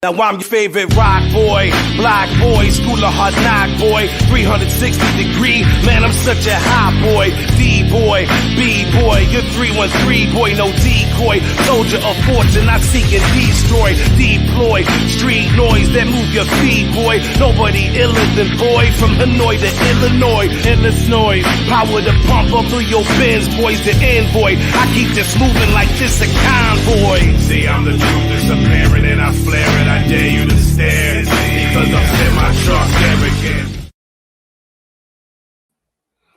Now I'm your favorite rock boy, black boy, school of hard knock boy, 360 degree, man I'm such a hot boy, D-boy, B-boy, you're 313 boy, no decoy, soldier of fortune, I seek and destroy, deploy, street noise that move your feet boy, nobody iller than boy, from Hanoi to Illinois, endless noise, power to pump up through your bins boys, the envoy, I keep this moving like this a convoy. See I'm the truth, it's apparent and I flare it, I dare you to stare, because I'm in my truck there again.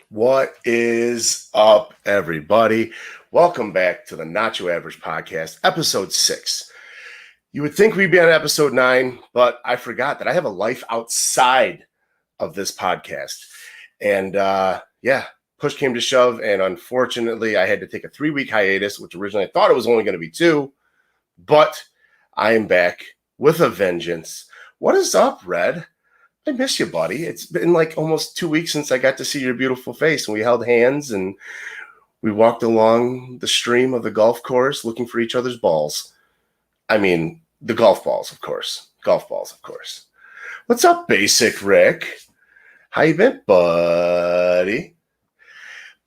What is up, everybody? Welcome back to the Nacho Avg podcast, episode 6. You would think we'd be on episode 9, but I forgot that I have a life outside of this podcast. And push came to shove, and unfortunately, I had to take a 3-week hiatus, which originally I thought it was only going to be 2, but I am back with a vengeance. What is up, Red? I miss you, buddy. It's been like almost 2 weeks since I got to see your beautiful face, and we held hands and we walked along the stream of the golf course looking for each other's balls. I mean, the golf balls, of course. Golf balls, of course. What's up, Basic Rick? How you been, buddy?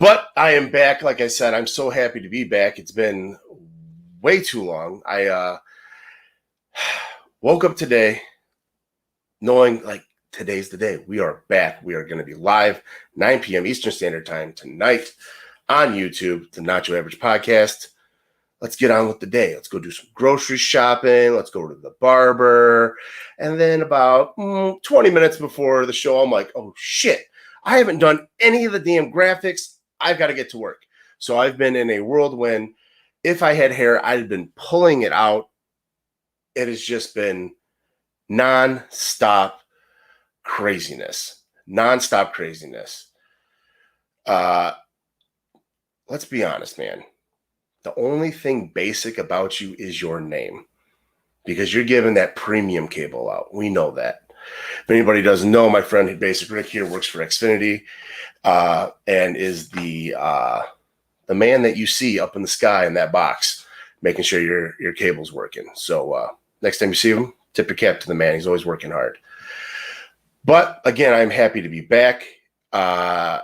But I am back. Like I said, I'm so happy to be back. It's been way too long. I woke up today knowing like today's the day. We are back. We are going to be live 9 p.m. Eastern Standard Time tonight on YouTube, the Nacho Avg podcast. Let's get on with the day. Let's go do some grocery shopping. Let's go to the barber. And then about 20 minutes before the show, I'm like, oh, shit. I haven't done any of the damn graphics. I've got to get to work. So I've been in a whirlwind. If I had hair, I'd have been pulling it out. It has just been non-stop craziness. Non-stop craziness. Let's be honest, man. The only thing basic about you is your name, because you're giving that premium cable out. We know that. If anybody doesn't know, my friend Basic Rick here works for Xfinity and is the man that you see up in the sky in that box, making sure your cable's working. So next time you see him, tip your cap to the man. He's always working hard. But again, I'm happy to be back. Did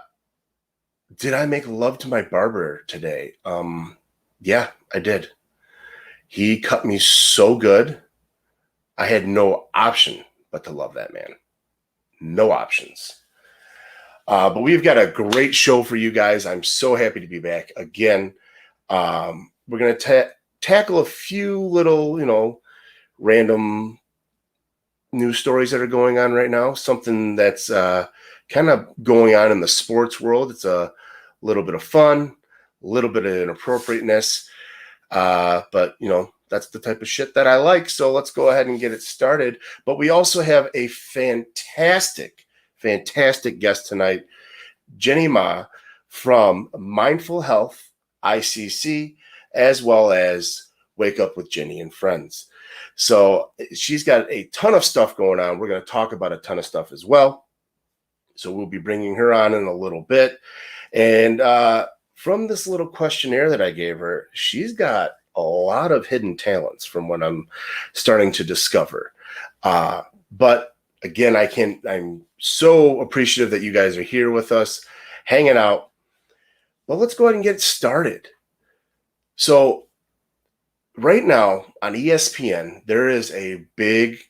I make love to my barber today? Yeah, I did. He cut me so good. I had no option but to love that man. No options. But we've got a great show for you guys. I'm so happy to be back again. We're going to tackle a few little, random news stories that are going on right now. Something that's kind of going on in the sports world. It's a little bit of fun, a little bit of inappropriateness. But, that's the type of shit that I like. So let's go ahead and get it started. But we also have a fantastic guest tonight, Jenny Ma from Mindful Health ICC, as well as Wake Up with Jenny and Friends. So she's got a ton of stuff going on. We're going to talk about a ton of stuff as well. So we'll be bringing her on in a little bit. And from this little questionnaire that I gave her, she's got a lot of hidden talents from what I'm starting to discover. But again, I'm so appreciative that you guys are here with us, hanging out. Well, let's go ahead and get started. So right now on ESPN, there is a big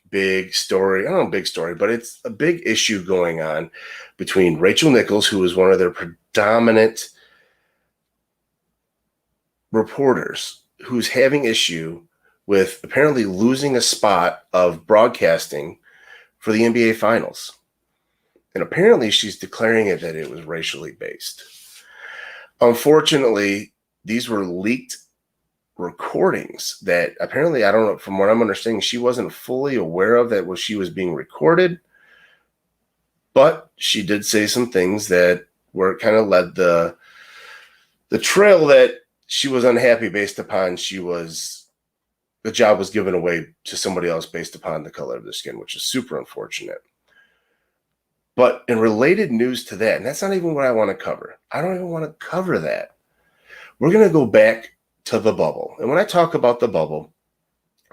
story. I don't know, big story, but it's a big issue going on between Rachel Nichols, who is one of their predominant reporters, who's having issue with apparently losing a spot of broadcasting for the NBA Finals. And apparently she's declaring that it was racially based. Unfortunately, these were leaked recordings that apparently, I don't know, from what I'm understanding, she wasn't fully aware of that she was being recorded. But she did say some things that were kind of led the trail that she was unhappy based upon the job was given away to somebody else based upon the color of their skin, which is super unfortunate. But in related news to that, and that's not even what I want to cover. I don't even want to cover that. We're going to go back to the bubble. And when I talk about the bubble,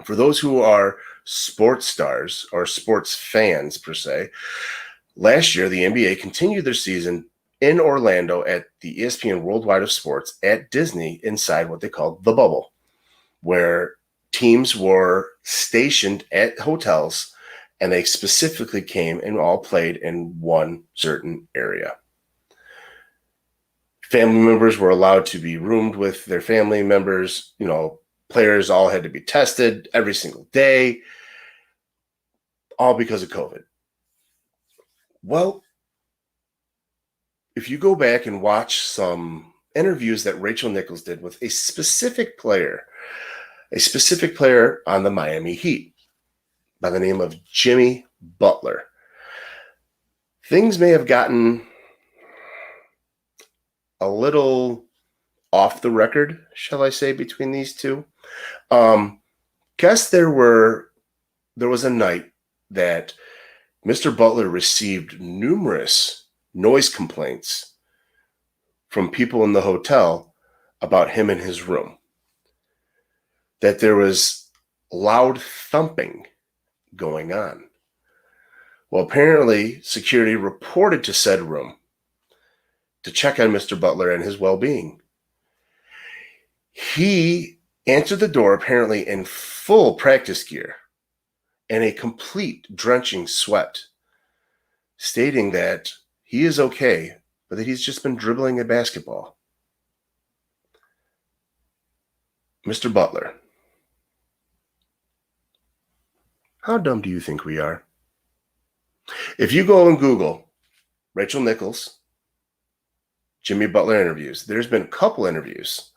for those who are sports stars or sports fans per se, last year the NBA continued their season in Orlando at the ESPN Worldwide of Sports at Disney inside what they called the bubble, where teams were stationed at hotels and they specifically came and all played in one certain area. Family members were allowed to be roomed with their family members. Players all had to be tested every single day, all because of COVID. Well, if you go back and watch some interviews that Rachel Nichols did with a specific player on the Miami Heat by the name of Jimmy Butler, things may have gotten a little off the record, shall I say, between these two. Guess there was a night that Mr. Butler received numerous noise complaints from people in the hotel about him in his room, that there was loud thumping going on. Well, apparently security reported to said room to check on Mr. Butler and his well-being. He answered the door apparently in full practice gear and a complete drenching sweat, stating that he is okay, but that he's just been dribbling a basketball. Mr. Butler, how dumb do you think we are? If you go and Google Rachel Nichols, Jimmy Butler interviews, there's been a couple interviews,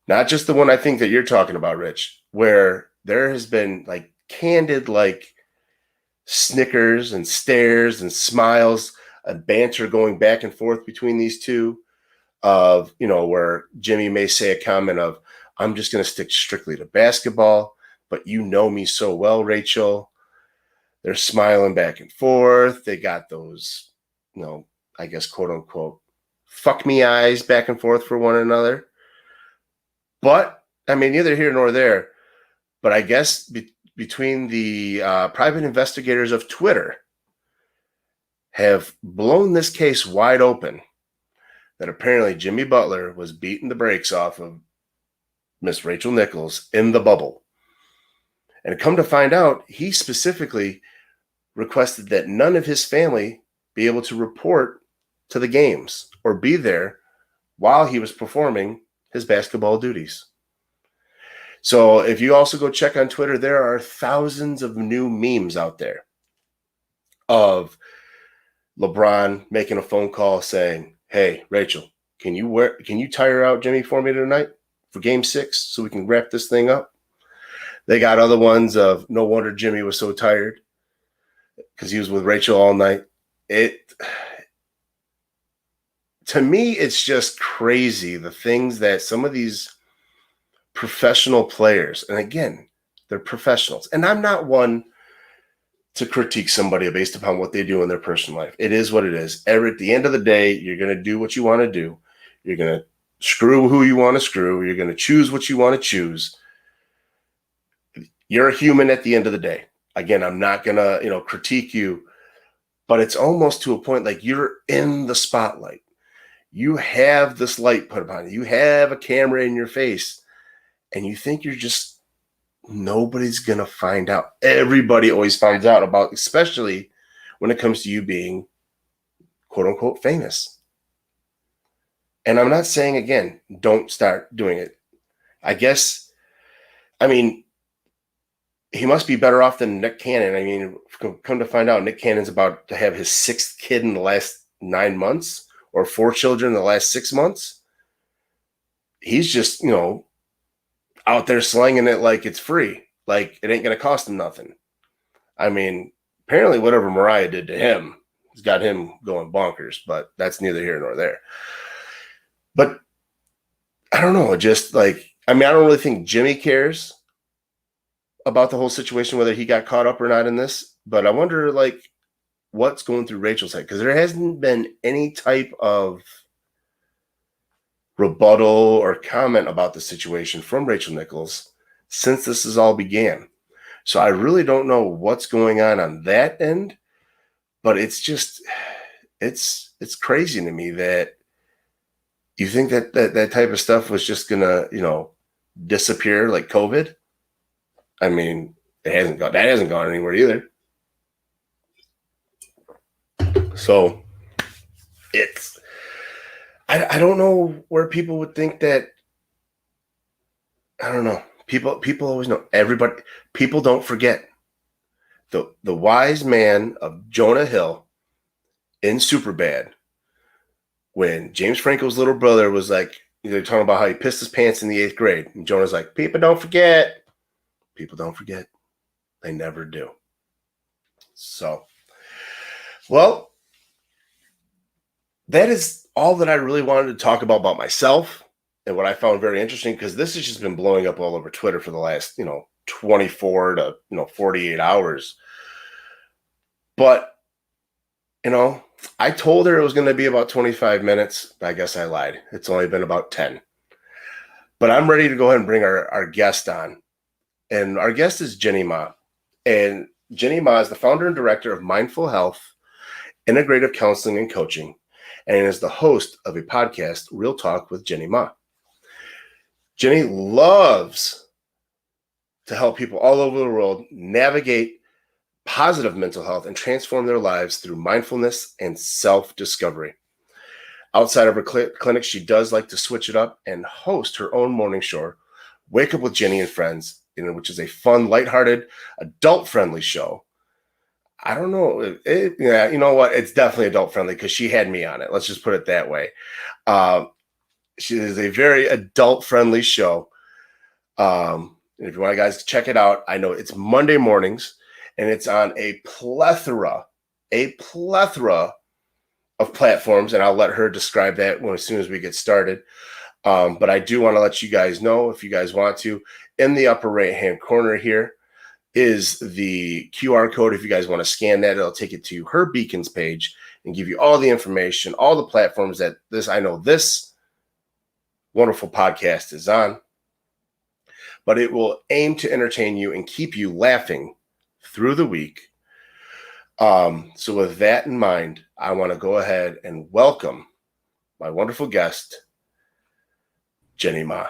not just the one I think that you're talking about, Rich, where there has been like candid, like snickers and stares and smiles and banter going back and forth between these two of, where Jimmy may say a comment of, I'm just going to stick strictly to basketball, but you know me so well, Rachel. They're smiling back and forth. They got those, I guess, quote unquote, fuck me eyes back and forth for one another. But, neither here nor there. But I guess between the private investigators of Twitter have blown this case wide open, that apparently Jimmy Butler was beating the brakes off of Miss Rachel Nichols in the bubble. And come to find out, he specifically requested that none of his family be able to report to the games or be there while he was performing his basketball duties. So if you also go check on Twitter, there are thousands of new memes out there of LeBron making a phone call saying, hey, Rachel, can you tire out Jimmy for me tonight for game 6 so we can wrap this thing up? They got other ones of no wonder Jimmy was so tired because he was with Rachel all night. To me, it's just crazy, the things that some of these professional players, and again, they're professionals. And I'm not one to critique somebody based upon what they do in their personal life. It is what it is. At the end of the day, you're going to do what you want to do. You're going to screw who you want to screw. You're going to choose what you want to choose. You're a human at the end of the day. Again, I'm not going to, critique you, but it's almost to a point like you're in the spotlight. You have this light put upon you. You have a camera in your face, and you think nobody's going to find out. Everybody always finds out about, especially when it comes to you being quote unquote famous. And I'm not saying, again, don't start doing it. He must be better off than Nick Cannon. Come to find out, Nick Cannon's about to have his 6th kid in the last 9 months or 4 children in the last 6 months. He's just, out there slinging it like it's free, like it ain't going to cost him nothing. Apparently whatever Mariah did to him has got him going bonkers, but that's neither here nor there. But I don't know, I don't really think Jimmy cares about the whole situation, whether he got caught up or not in this, but I wonder what's going through Rachel's head, because there hasn't been any type of rebuttal or comment about the situation from Rachel Nichols since this has all began. So I really don't know what's going on that end, but it's just, it's crazy to me that you think that type of stuff was just gonna, disappear like COVID. I mean, that hasn't gone anywhere either. So it's, I don't know where people would think that. I don't know. People always know. People don't forget the wise man of Jonah Hill in Superbad, when James Franco's little brother was like, they're talking about how he pissed his pants in the 8th grade, and Jonah's like, people don't forget. People don't forget. They never do. So, well, that is all that I really wanted to talk about myself and what I found very interesting, because this has just been blowing up all over Twitter for the last, 24 to 48 hours. But, I told her it was going to be about 25 minutes. I guess I lied. It's only been about 10. But I'm ready to go ahead and bring our guest on. And our guest is Jenny Ma. And Jenny Ma is the founder and director of Mindful Health, Integrative Counseling and Coaching, and is the host of a podcast, Real Talk with Jenny Ma. Jenny loves to help people all over the world navigate positive mental health and transform their lives through mindfulness and self-discovery. Outside of her clinic, she does like to switch it up and host her own morning show, Wake Up with Jenny and Friends, which is a fun, lighthearted, adult-friendly show. I don't know. Yeah, you know what? It's definitely adult-friendly because she had me on it. Let's just put it that way. She is a very adult-friendly show. If you want guys to check it out, I know it's Monday mornings, and it's on a plethora of platforms, and I'll let her describe that as soon as we get started. But I do want to let you guys know, if you guys want to, in the upper right-hand corner here is the QR code. If you guys want to scan that, it'll take you to her Beacons page and give you all the information, all the platforms that this wonderful podcast is on. But it will aim to entertain you and keep you laughing through the week. So with that in mind, I want to go ahead and welcome my wonderful guest, Jenny Ma.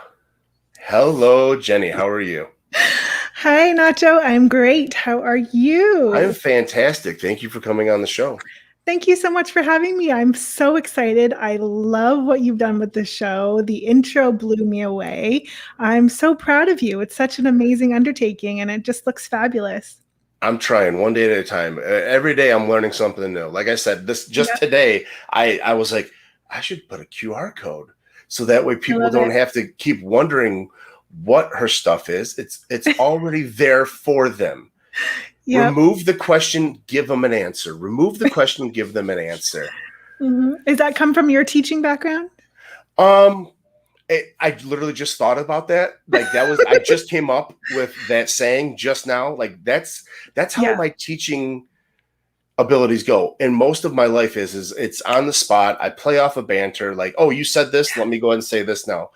Hello, Jenny. How are you? Hi, Nacho. I'm great. How are you? I'm fantastic. Thank you for coming on the show. Thank you so much for having me. I'm so excited. I love what you've done with the show. The intro blew me away. I'm so proud of you. It's such an amazing undertaking, and it just looks fabulous. I'm trying one day at a time. Every day I'm learning something new. Like I said, today, I was like, I should put a QR code so that way people don't have to keep wondering what her stuff is. It's already there for them. Yep. Remove the question, give them an answer. Remove the question, give them an answer. Mm-hmm. Does that come from your teaching background? I literally just thought about that. Like I just came up with that saying just now. Like that's how my teaching abilities go. And most of my life is it's on the spot. I play off a banter. Like, oh, you said this. Let me go ahead and say this now.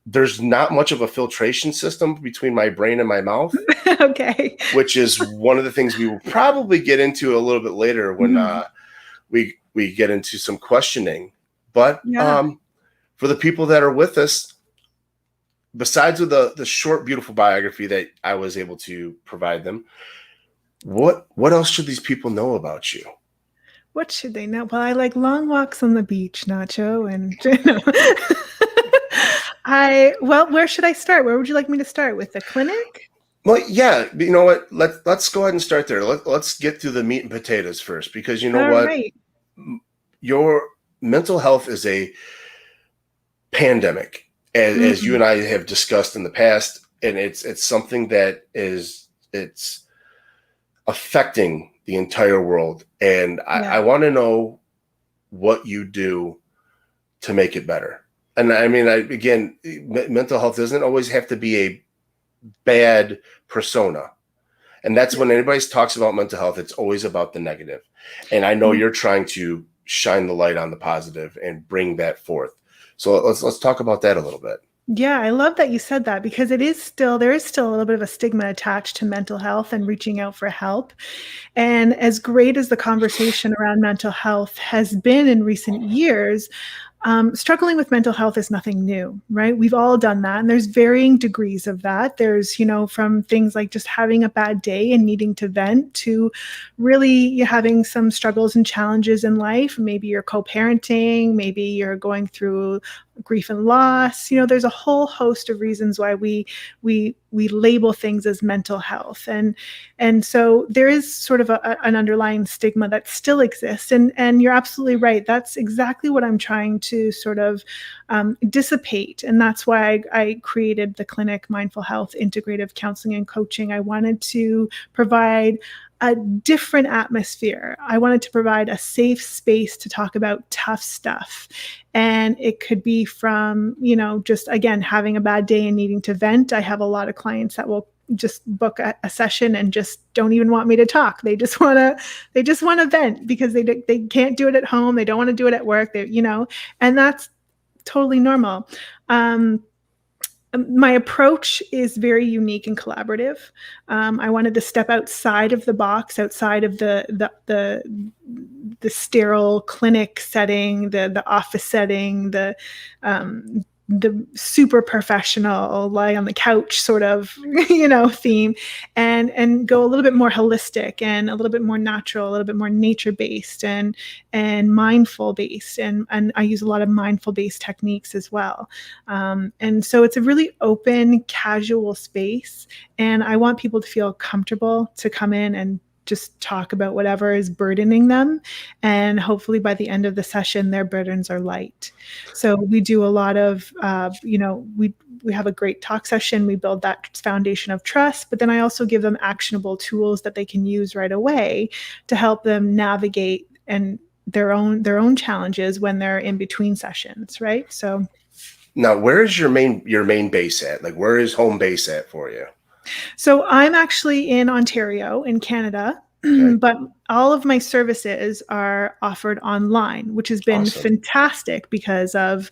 There's not much of a filtration system between my brain and my mouth. Okay. Which is one of the things we will probably get into a little bit later when we get into some questioning. But for the people that are with us, besides the short, beautiful biography that I was able to provide them, what else should these people know about you? What should they know? Well, I like long walks on the beach, Nacho, and where should I start? Where would you like me to start? With the clinic? Well, yeah, you know what? Let's go ahead and start there. Let's get to the meat and potatoes first, because you know what? Right. Your mental health is a pandemic, as you and I have discussed in the past, and it's something that it's affecting the entire world. And I want to know what you do to make it better. And I mean, again, mental health doesn't always have to be a bad persona. And that's when anybody talks about mental health, it's always about the negative. And I know you're trying to shine the light on the positive and bring that forth. So let's talk about that a little bit. Yeah, I love that you said that because there is still a little bit of a stigma attached to mental health and reaching out for help. And as great as the conversation around mental health has been in recent years, struggling with mental health is nothing new, right? We've all done that. And there's varying degrees of that. There's, from things like just having a bad day and needing to vent to really having some struggles and challenges in life. Maybe you're co-parenting, maybe you're going through grief and loss. There's a whole host of reasons why we label things as mental health. And so there is sort of an underlying stigma that still exists. And you're absolutely right. That's exactly what I'm trying to sort of dissipate. And that's why I created the clinic Mindful Health Integrative Counseling and Coaching. I wanted to provide a different atmosphere. I wanted to provide a safe space to talk about tough stuff. And it could be from, just again, having a bad day and needing to vent. I have a lot of clients that will just book a session and just don't even want me to talk. They just want to vent because they can't do it at home. They don't want to do it at work. And that's totally normal. My approach is very unique and collaborative. I wanted to step outside of the box, outside of the sterile clinic setting, the office setting, the super professional lie on the couch sort of theme, and go a little bit more holistic and a little bit more natural, a little bit more nature based and mindful based, and I use a lot of mindful based techniques as well. And so it's a really open, casual space, and I want people to feel comfortable to come in and just talk about whatever is burdening them. And hopefully by the end of the session, their burdens are light. So we do a lot of, we have a great talk session. We build that foundation of trust, but then I also give them actionable tools that they can use right away to help them navigate and their own challenges when they're in between sessions. Right. So now, where is your main base at? Like, where is home base at for you? So I'm actually in Ontario in Canada, Okay. but all of my services are offered online, which has been Awesome. fantastic because of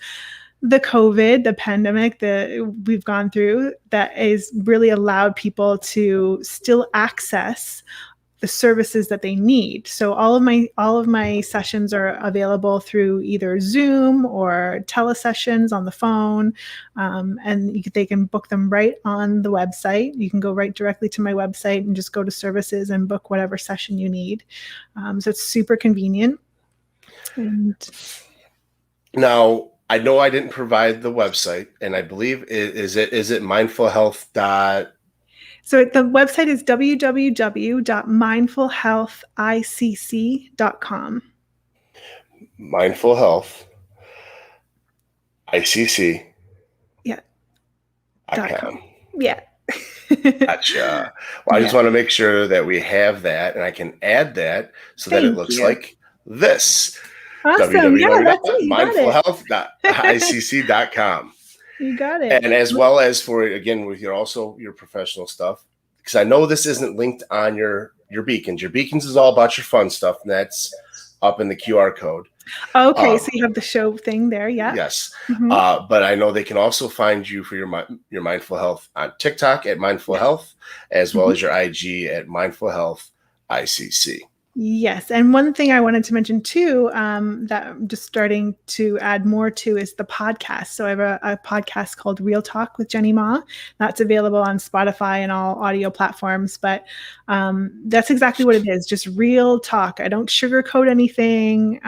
the COVID, the pandemic that we've gone through, that has really allowed people to still access the services that they need. So all of my sessions are available through either Zoom or telesessions on the phone, and they can book them right on the website. You can go right directly to my website and just go to services and book whatever session you need. So it's super convenient. And now, I know I didn't provide the website, and I believe is it mindfulhealth. So the website is www.mindfulhealthicc.com. Mindful Health ICC. Yeah. .com. Yeah. Gotcha. Well, I just want to make sure that we have that, and I can add that so that it looks like this. Awesome. Yeah, that's it. You got it. mindfulhealth.icc.com. You got it. And as well as for, again, with your professional stuff, because I know this isn't linked on your beacons. Your beacons is all about your fun stuff, and that's up in the QR code. Okay, so you have the show thing there, yeah. Yes, Mhm. But I know they can also find you for your mindful health on TikTok at Mindful Health, as well as your IG at Mindful Health ICC. Yes. And one thing I wanted to mention too, that I'm just starting to add more to is the podcast. So I have a podcast called Real Talk with Jenny Ma. That's available on Spotify and all audio platforms. But that's exactly what it is, just real talk. I don't sugarcoat anything.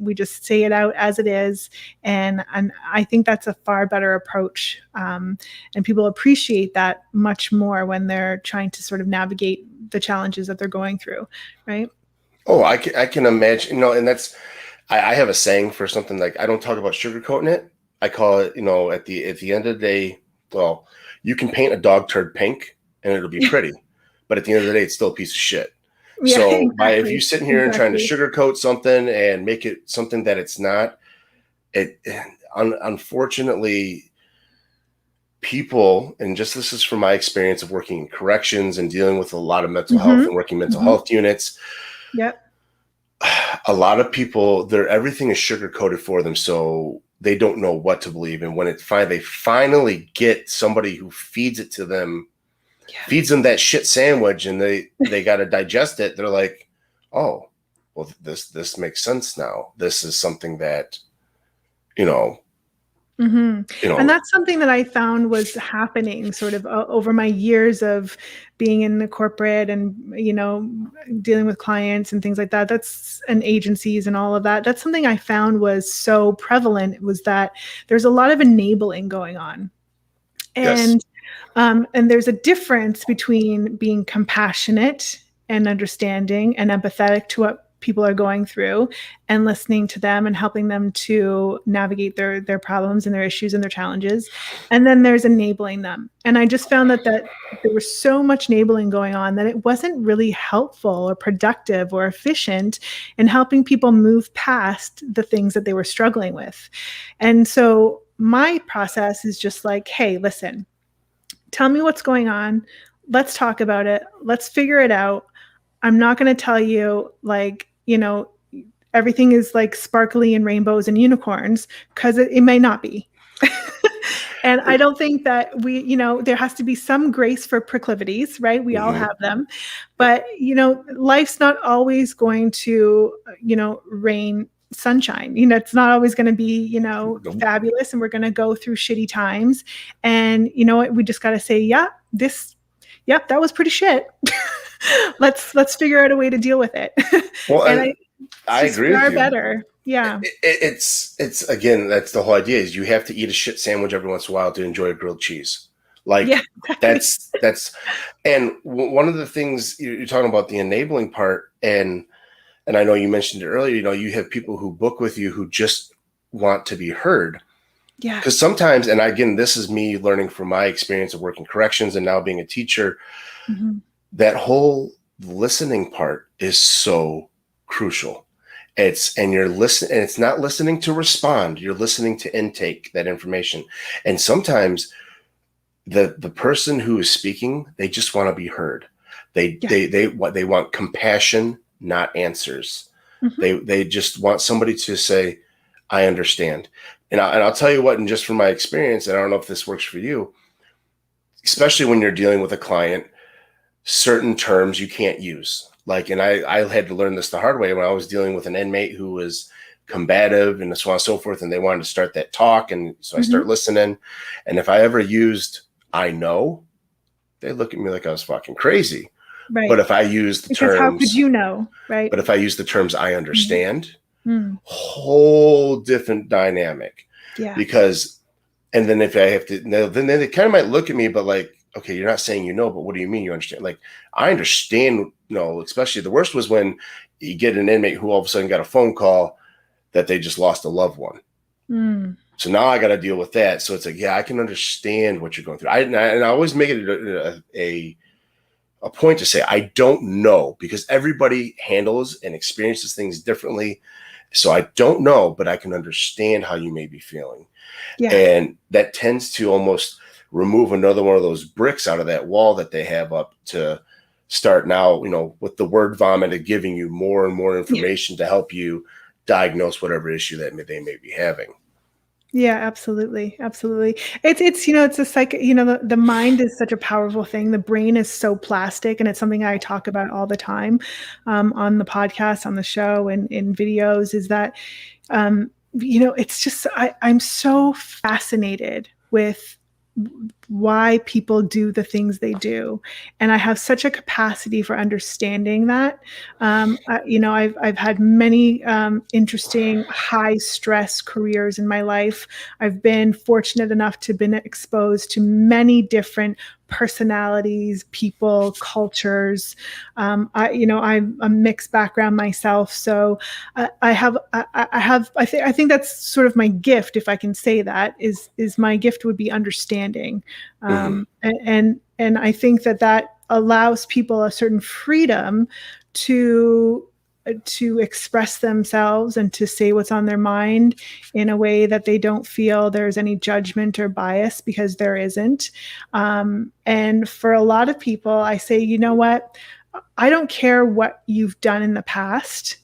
We just say it out as it is. And I think that's a far better approach. And people appreciate that much more when they're trying to sort of navigate the challenges that they're going through, right? Oh, I can imagine, and that's, I have a saying for something like, I don't talk about sugarcoating it. I call it, at the end of the day, well, you can paint a dog turd pink and it'll be pretty, but at the end of the day, it's still a piece of shit. Yeah, so exactly. If you sitting here and trying to sugarcoat something and make it something that it's not, unfortunately, people, and just this is from my experience of working in corrections and dealing with a lot of mental health and working mental health units. Yep. A lot of people, everything is sugar coated for them. So they don't know what to believe. And when they finally get somebody who feeds it to them, feeds them that shit sandwich, and they got to digest it, they're like, oh, well, this makes sense now. This is something that, And that's something that I found was happening sort of over my years of being in the corporate and, dealing with clients and things like that. And agencies and all of that. That's something I found was so prevalent, was that there's a lot of enabling going on. And, and there's a difference between being compassionate and understanding and empathetic to what people are going through, and listening to them and helping them to navigate their problems and their issues and their challenges. And then there's enabling them. And I just found that there was so much enabling going on that it wasn't really helpful or productive or efficient in helping people move past the things that they were struggling with. And so my process is just like, hey, listen, tell me what's going on. Let's talk about it. Let's figure it out. I'm not going to tell you everything is like sparkly and rainbows and unicorns, because it may not be. And I don't think that there has to be some grace for proclivities, right? We all have them, but life's not always going to, rain sunshine. It's not always going to be, fabulous, and we're going to go through shitty times. And you know what? We just got to say, yep, that was pretty shit. Let's figure out a way to deal with it. Well, and I agree with you. Better. Yeah. It's again, that's the whole idea, is you have to eat a shit sandwich every once in a while to enjoy a grilled cheese. Like, that's, and one of the things you're talking about, the enabling part, and I know you mentioned it earlier, you have people who book with you who just want to be heard. Yeah. Because sometimes, and again, this is me learning from my experience of working corrections and now being a teacher, that whole listening part is so crucial. You're listening, and it's not listening to respond. You're listening to intake that information. And sometimes the person who is speaking, they just want to be heard. They want compassion, not answers. They just want somebody to say, I understand. And I'll tell you what, and just from my experience, and I don't know if this works for you, especially when you're dealing with a client, certain terms you can't use. Like, and I had to learn this the hard way when I was dealing with an inmate who was combative and so on and so forth, and they wanted to start that talk. And so I start listening. And if I ever used, I know, they look at me like I was fucking crazy. Right. But if I use the terms, how could you know? Right. But if I use the terms, I understand, whole different dynamic. Yeah. Because, and then if I have to, then they kind of might look at me, but like, okay, you're not saying but what do you mean you understand? Like, I understand, especially the worst was when you get an inmate who all of a sudden got a phone call that they just lost a loved one. So now I got to deal with that. So it's like, yeah, I can understand what you're going through. And I always make it a point to say, I don't know, because everybody handles and experiences things differently. So I don't know, but I can understand how you may be feeling. Yeah. And that tends to almost remove another one of those bricks out of that wall that they have up to start now, with the word vomit and giving you more and more information to help you diagnose whatever issue that they may be having. Yeah, absolutely. Absolutely. It's it's a the mind is such a powerful thing. The brain is so plastic, and it's something I talk about all the time on the podcast, on the show, and in videos, is that, it's just, I'm so fascinated with why people do the things they do, and I have such a capacity for understanding that. I've had many interesting high stress careers in my life. I've been fortunate enough to have been exposed to many different personalities, people, cultures. I'm a mixed background myself, so I think that's sort of my gift, if I can say that, is my gift would be understanding. And I think that allows people a certain freedom to express themselves and to say what's on their mind in a way that they don't feel there's any judgment or bias, because there isn't. And for a lot of people, I say, you know what? I don't care what you've done in the past.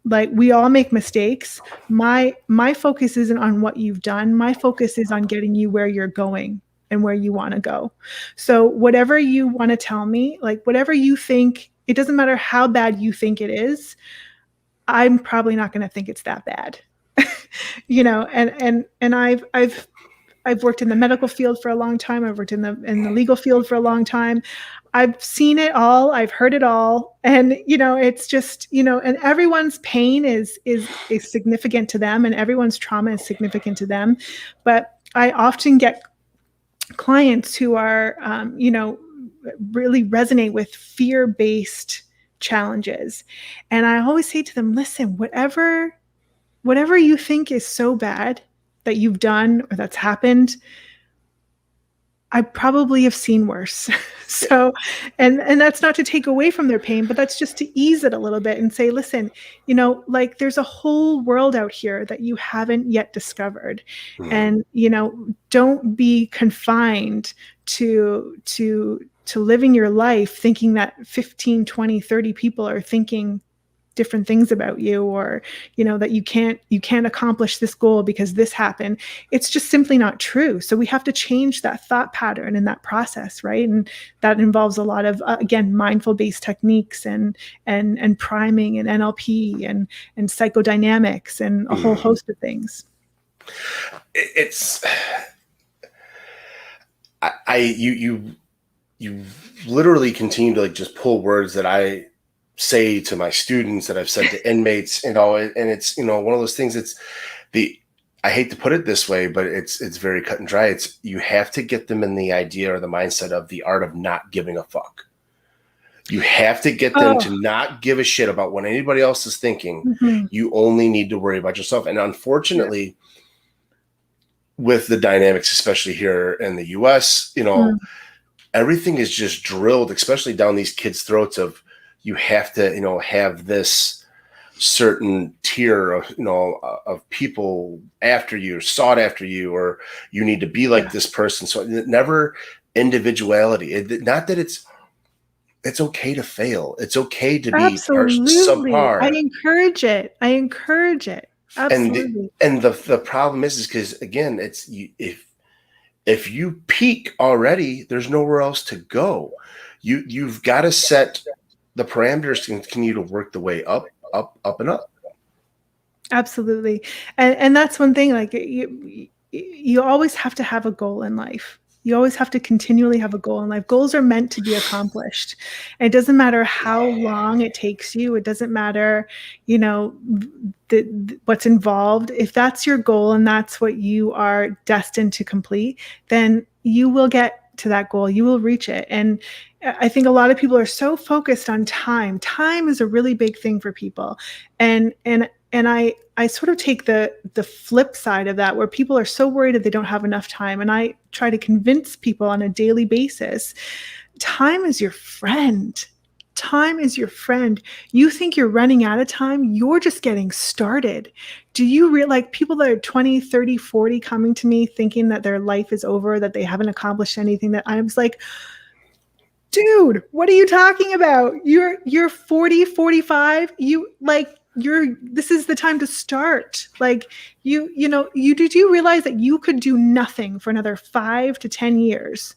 Like, we all make mistakes. My focus isn't on what you've done. My focus is on getting you where you're going and where you want to go. So whatever you want to tell me, like whatever you think, it doesn't matter how bad you think it is, I'm probably not going to think it's that bad. You know, and I've worked in the medical field for a long time. I've worked in the legal field for a long time. I've seen it all. I've heard it all. And, you know, it's just, you know, and everyone's pain is significant to them, and everyone's trauma is significant to them. But I often get clients who are, you know, really resonate with fear-based challenges. And I always say to them, listen, whatever you think is so bad that you've done or that's happened, I probably have seen worse. So, and that's not to take away from their pain, but that's just to ease it a little bit and say, listen, you know, like there's a whole world out here that you haven't yet discovered. And, you know, don't be confined to living your life thinking that 15, 20, 30 people are thinking different things about you, or, you know, that you can't accomplish this goal because this happened. It's just simply not true. So we have to change that thought pattern and that process, right? And that involves a lot of, again, mindful based techniques and priming and NLP and psychodynamics and a whole host of things. It's you literally continue to like just pull words that I say to my students, that I've said to inmates, you know, and it's, you know, one of those things. It's I hate to put it this way, but it's very cut and dry. It's, you have to get them in the idea or the mindset of the art of not giving a fuck. You have to get them to not give a shit about what anybody else is thinking. You only need to worry about yourself. And unfortunately, with the dynamics, especially here in the US, you know, everything is just drilled, especially down these kids' throats of, you have to, you know, have this certain tier of, you know, of people after you, sought after you, or you need to be like this person. So never individuality. Not that it's okay to fail. It's okay to be subpar. I encourage it. Absolutely. And the problem is because, again, it's if you peak already, there's nowhere else to go. You've got to set the parameters to continue to work the way up and up. Absolutely. And that's one thing, like you always have to have a goal in life. You always have to continually have a goal in life. Goals are meant to be accomplished. And it doesn't matter how long it takes you. It doesn't matter, you know, what's involved. If that's your goal and that's what you are destined to complete, then you will get to that goal. You will reach it. And I think a lot of people are so focused on time. Time is a really big thing for people. And I sort of take the flip side of that, where people are so worried that they don't have enough time. And I try to convince people on a daily basis, time is your friend. Time is your friend. You think you're running out of time, you're just getting started. Do you realize, like, people that are 20, 30, 40 coming to me thinking that their life is over, that they haven't accomplished anything, that I was like, dude, what are you talking about? You're 40, 45. This is the time to start. Like, do you realize that you could do nothing for another 5 to 10 years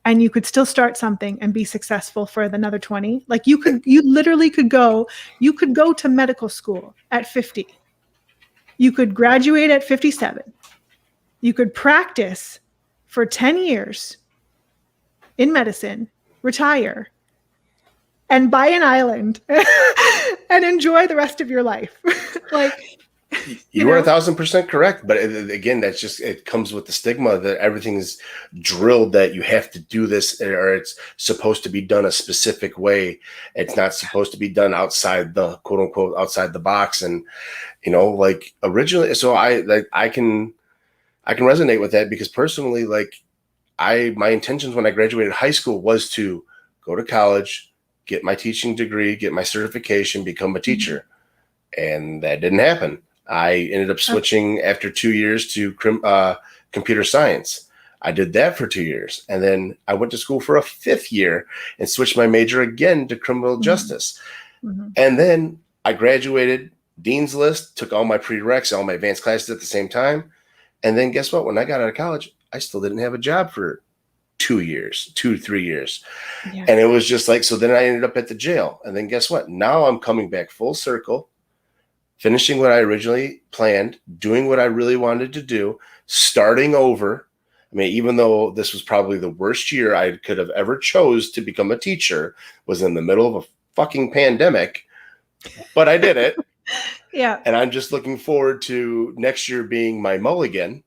and you could still start something and be successful for another 20? Like, you literally could go to medical school at 50. You could graduate at 57. You could practice for 10 years in medicine, retire, and buy an island and enjoy the rest of your life. Like, you are 1,000% correct. But again, that's just, it comes with the stigma that everything is drilled, that you have to do this, or it's supposed to be done a specific way. It's not supposed to be done outside the quote unquote outside the box. And, you know, like originally, so I can resonate with that, because personally, like, my intentions when I graduated high school was to go to college, get my teaching degree, get my certification, become a teacher. And that didn't happen. I ended up switching after 2 years to computer science. I did that for 2 years. And then I went to school for a 5th year and switched my major again to criminal justice. And then I graduated, Dean's List, took all my prereqs, all my advanced classes at the same time. And then guess what? When I got out of college, I still didn't have a job for 2 years, 3 years. Yeah. And it was just like, so then I ended up at the jail. And then guess what? Now I'm coming back full circle, finishing what I originally planned, doing what I really wanted to do, starting over. I mean, even though this was probably the worst year I could have ever chose to become a teacher, was in the middle of a fucking pandemic, but I did it. Yeah. And I'm just looking forward to next year being my mulligan.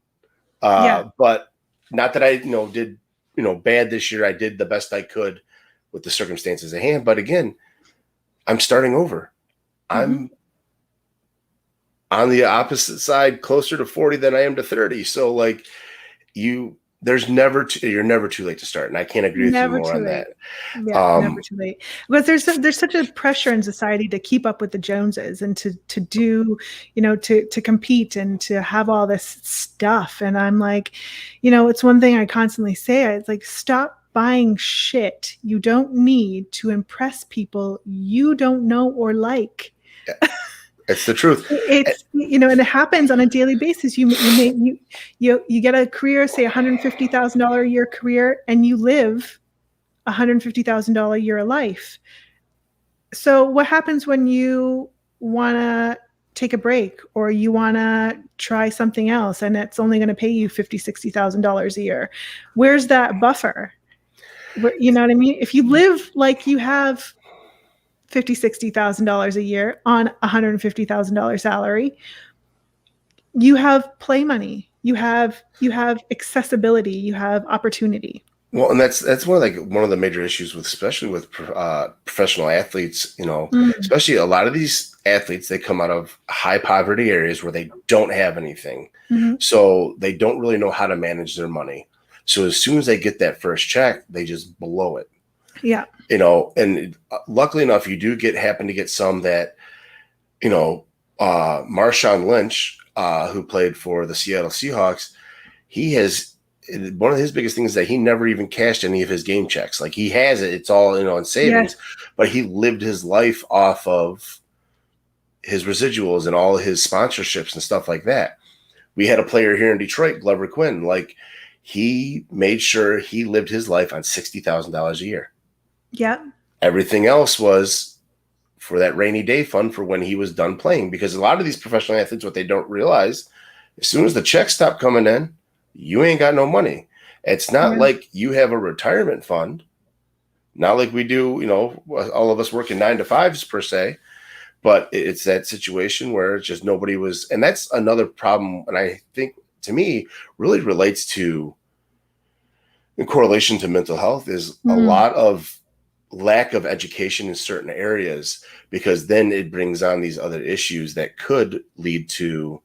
Yeah. But not that I, did, bad this year. I did the best I could with the circumstances at hand. But again, I'm starting over. I'm on the opposite side, closer to 40 than I am to 30. So like you're never too late to start. And I can't agree with you more on that. Yeah, never too late. But there's such a pressure in society to keep up with the Joneses and to do, to compete and to have all this stuff. And I'm like, it's one thing I constantly say. It's like, stop buying shit you don't need to impress people you don't know or like. Yeah. It's the truth. It's and it happens on a daily basis. You get a career, say $150,000 a year career, and you live $150,000 a year of life. So what happens when you want to take a break or you want to try something else and it's only going to pay you $50,000, $60,000 a year? Where's that buffer? You know what I mean? If you live like you have $50,000, $60,000 a year on $150,000 salary, you have play money, you have accessibility, you have opportunity. Well, and that's one of the major issues especially with professional athletes. Especially a lot of these athletes, they come out of high poverty areas where they don't have anything, so they don't really know how to manage their money. So as soon as they get that first check, they just blow it. Yeah. And luckily enough, you do happen to get some that, Marshawn Lynch, who played for the Seattle Seahawks, one of his biggest things is that he never even cashed any of his game checks. Like he has it, it's all, in savings, but he lived his life off of his residuals and all his sponsorships and stuff like that. We had a player here in Detroit, Glover Quinn, like he made sure he lived his life on $60,000 a year. Yeah. Everything else was for that rainy day fund for when he was done playing, because a lot of these professional athletes, what they don't realize, as soon as the checks stop coming in, you ain't got no money. It's not like you have a retirement fund, not like we do, all of us working 9 to 5s per se, but it's that situation where it's just nobody was. And that's another problem. And I think to me really relates to, in correlation to mental health, is a lot of lack of education in certain areas, because then it brings on these other issues that could lead to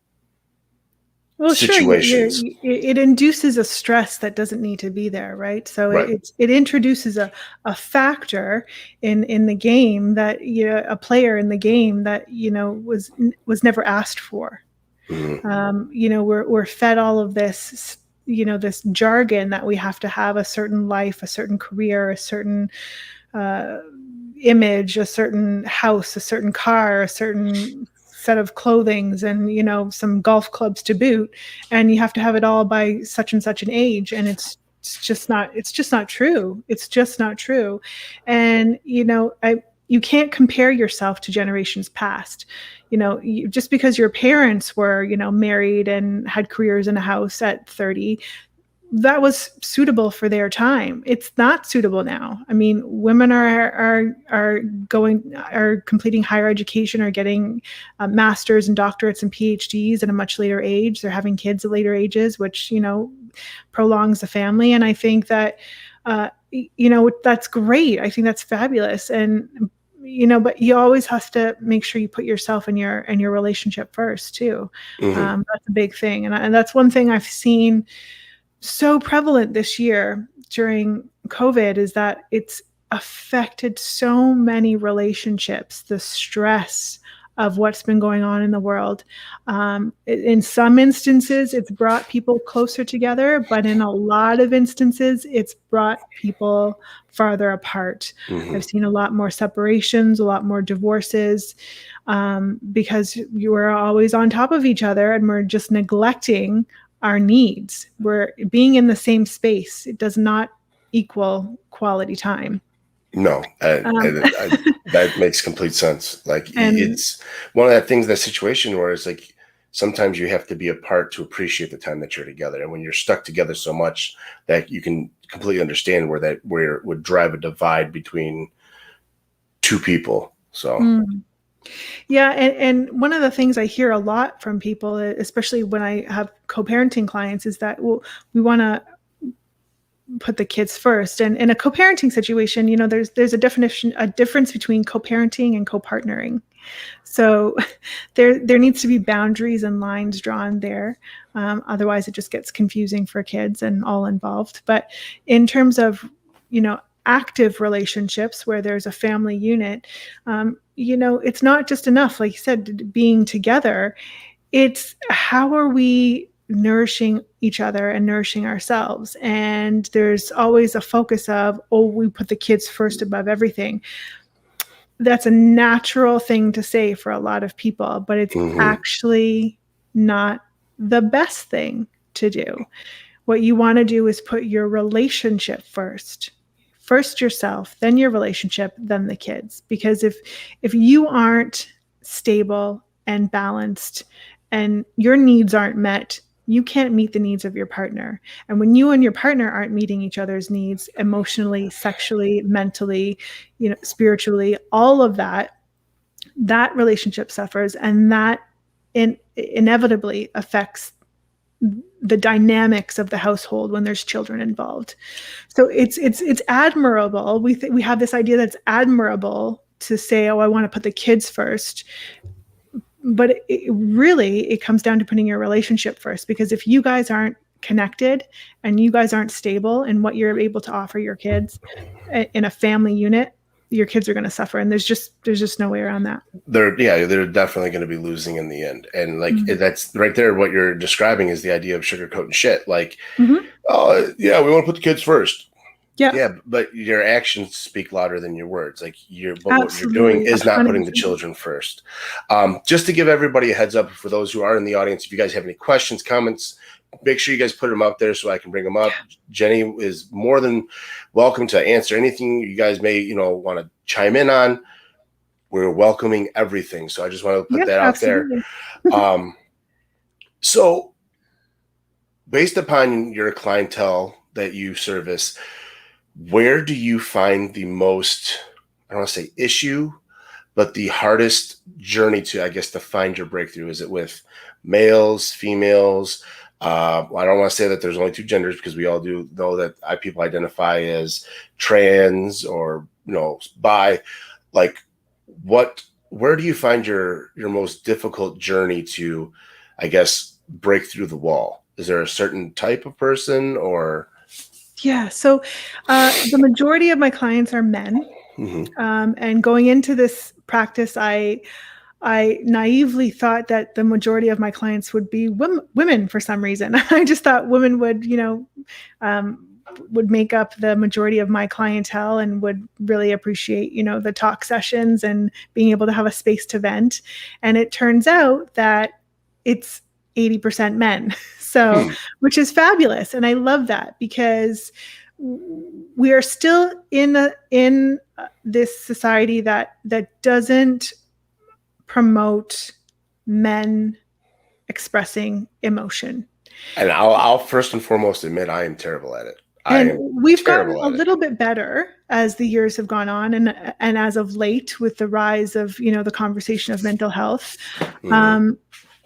situations. Sure, it induces a stress that doesn't need to be there, right? So it introduces a factor in the game that a player in the game that was never asked for. We're fed all of this this jargon that we have to have a certain life, a certain career, a certain image, a certain house, a certain car, a certain set of clothings, and some golf clubs to boot, and you have to have it all by such and such an age, and it's just not true. It's just not true. And you can't compare yourself to generations past. Just because your parents were married and had careers in a house at 30, that was suitable for their time. It's not suitable now. I mean, women are completing higher education, are getting masters and doctorates and PhDs at a much later age. They're having kids at later ages, which prolongs the family. And I think that that's great. I think that's fabulous. And but you always have to make sure you put yourself and your relationship first too. That's a big thing, and that's one thing I've seen so prevalent this year during COVID, is that it's affected so many relationships. The stress of what's been going on in the world. In some instances, it's brought people closer together, but in a lot of instances, it's brought people farther apart. I've seen a lot more separations, a lot more divorces, because you are always on top of each other and we're just neglecting our needs. We're being in the same space. It does not equal quality time. No, that makes complete sense. Like, And it's one of the things, that situation where it's like, sometimes you have to be apart to appreciate the time that you're together. And when you're stuck together so much, that you can completely understand where it would drive a divide between two people. So, yeah, and one of the things I hear a lot from people, especially when I have co-parenting clients, is that, well, we want to put the kids first. And in a co-parenting situation, there's a difference between co-parenting and co-partnering. So there needs to be boundaries and lines drawn there. Otherwise, it just gets confusing for kids and all involved. But in terms of, active relationships where there's a family unit, it's not just enough, like you said, being together. It's how are we nourishing each other and nourishing ourselves? And there's always a focus of, we put the kids first above everything. That's a natural thing to say for a lot of people, but it's actually not the best thing to do. What you want to do is put your relationship first yourself, then your relationship, then the kids. Because if you aren't stable and balanced and your needs aren't met, you can't meet the needs of your partner. And when you and your partner aren't meeting each other's needs emotionally, sexually, mentally, spiritually, all of that relationship suffers, and that inevitably affects the dynamics of the household when there's children involved. So it's admirable. We have this idea that's admirable to say, I want to put the kids first. But it comes down to putting your relationship first, because if you guys aren't connected and you guys aren't stable in what you're able to offer your kids in a family unit, your kids are going to suffer. And there's just no way around that. They're definitely going to be losing in the end. And like, that's right there. What you're describing is the idea of sugarcoating shit. Like, oh yeah, we want to put the kids first. Yeah, but your actions speak louder than your words. Like, what you're doing is not putting the children first. Just to give everybody a heads up, for those who are in the audience, if you guys have any questions, comments, make sure you guys put them up there so I can bring them up. Jenny is more than welcome to answer anything you guys may, want to chime in on. We're welcoming everything. So I just want to put that out there. So based upon your clientele that you service, where do you find the most, I don't want to say issue, but the hardest journey to find your breakthrough? Is it with males, females? I don't want to say that there's only two genders, because we all do know that people identify as trans or, bi. Like, where do you find your most difficult journey to, break through the wall? Is there a certain type of person, or? Yeah. So the majority of my clients are men. And going into this practice, I naively thought that the majority of my clients would be women for some reason. I just thought women would, would make up the majority of my clientele and would really appreciate, the talk sessions and being able to have a space to vent. And it turns out that it's 80% men. So, which is fabulous. And I love that, because we are still in this society that doesn't promote men expressing emotion. And I'll first and foremost admit, I am terrible at it. And we've gotten a little bit better as the years have gone on, and as of late, with the rise of the conversation of mental health.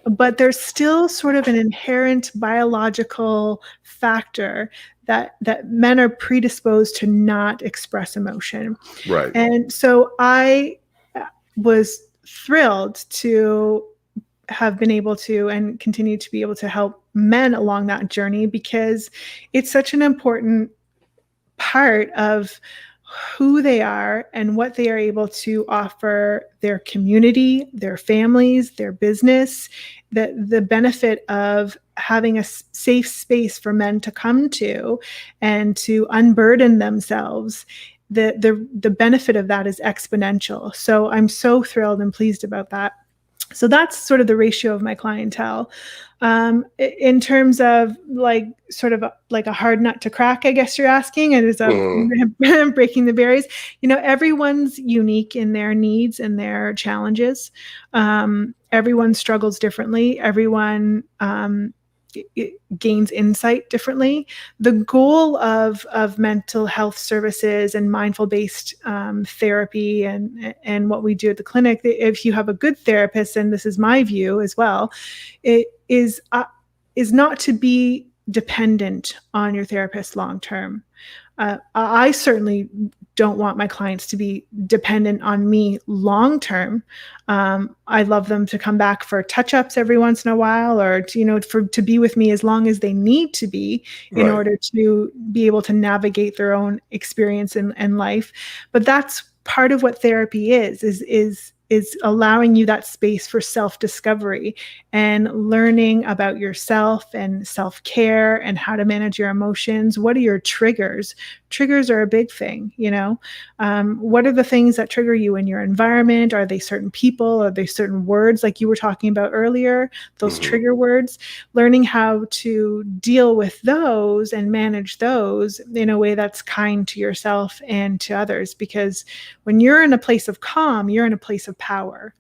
But there's still sort of an inherent biological factor that men are predisposed to not express emotion. Right. And so I was thrilled to have been able to and continue to be able to help men along that journey, because it's such an important part of who they are and what they are able to offer their community, their families, their business, the benefit of having a safe space for men to come to and to unburden themselves. The benefit of that is exponential. So I'm so thrilled and pleased about that. So that's sort of the ratio of my clientele. In terms of like sort of like a hard nut to crack, I guess you're asking, it is breaking the barriers. Everyone's unique in their needs and their challenges. Everyone struggles differently. Everyone it gains insight differently. The goal of mental health services and mindful based therapy and what we do at the clinic, if you have a good therapist, and this is my view as well, it is not to be dependent on your therapist long term. I certainly don't want my clients to be dependent on me long term. I love them to come back for touch-ups every once in a while, or to be with me as long as they need to be in order to be able to navigate their own experience in life. But that's part of what therapy is allowing you that space for self-discovery and learning about yourself and self-care and how to manage your emotions. What are your triggers? Triggers are a big thing, what are the things that trigger you in your environment? Are they certain people? Are they certain words like you were talking about earlier? Those trigger words, learning how to deal with those and manage those in a way that's kind to yourself and to others. Because when you're in a place of calm, you're in a place of power.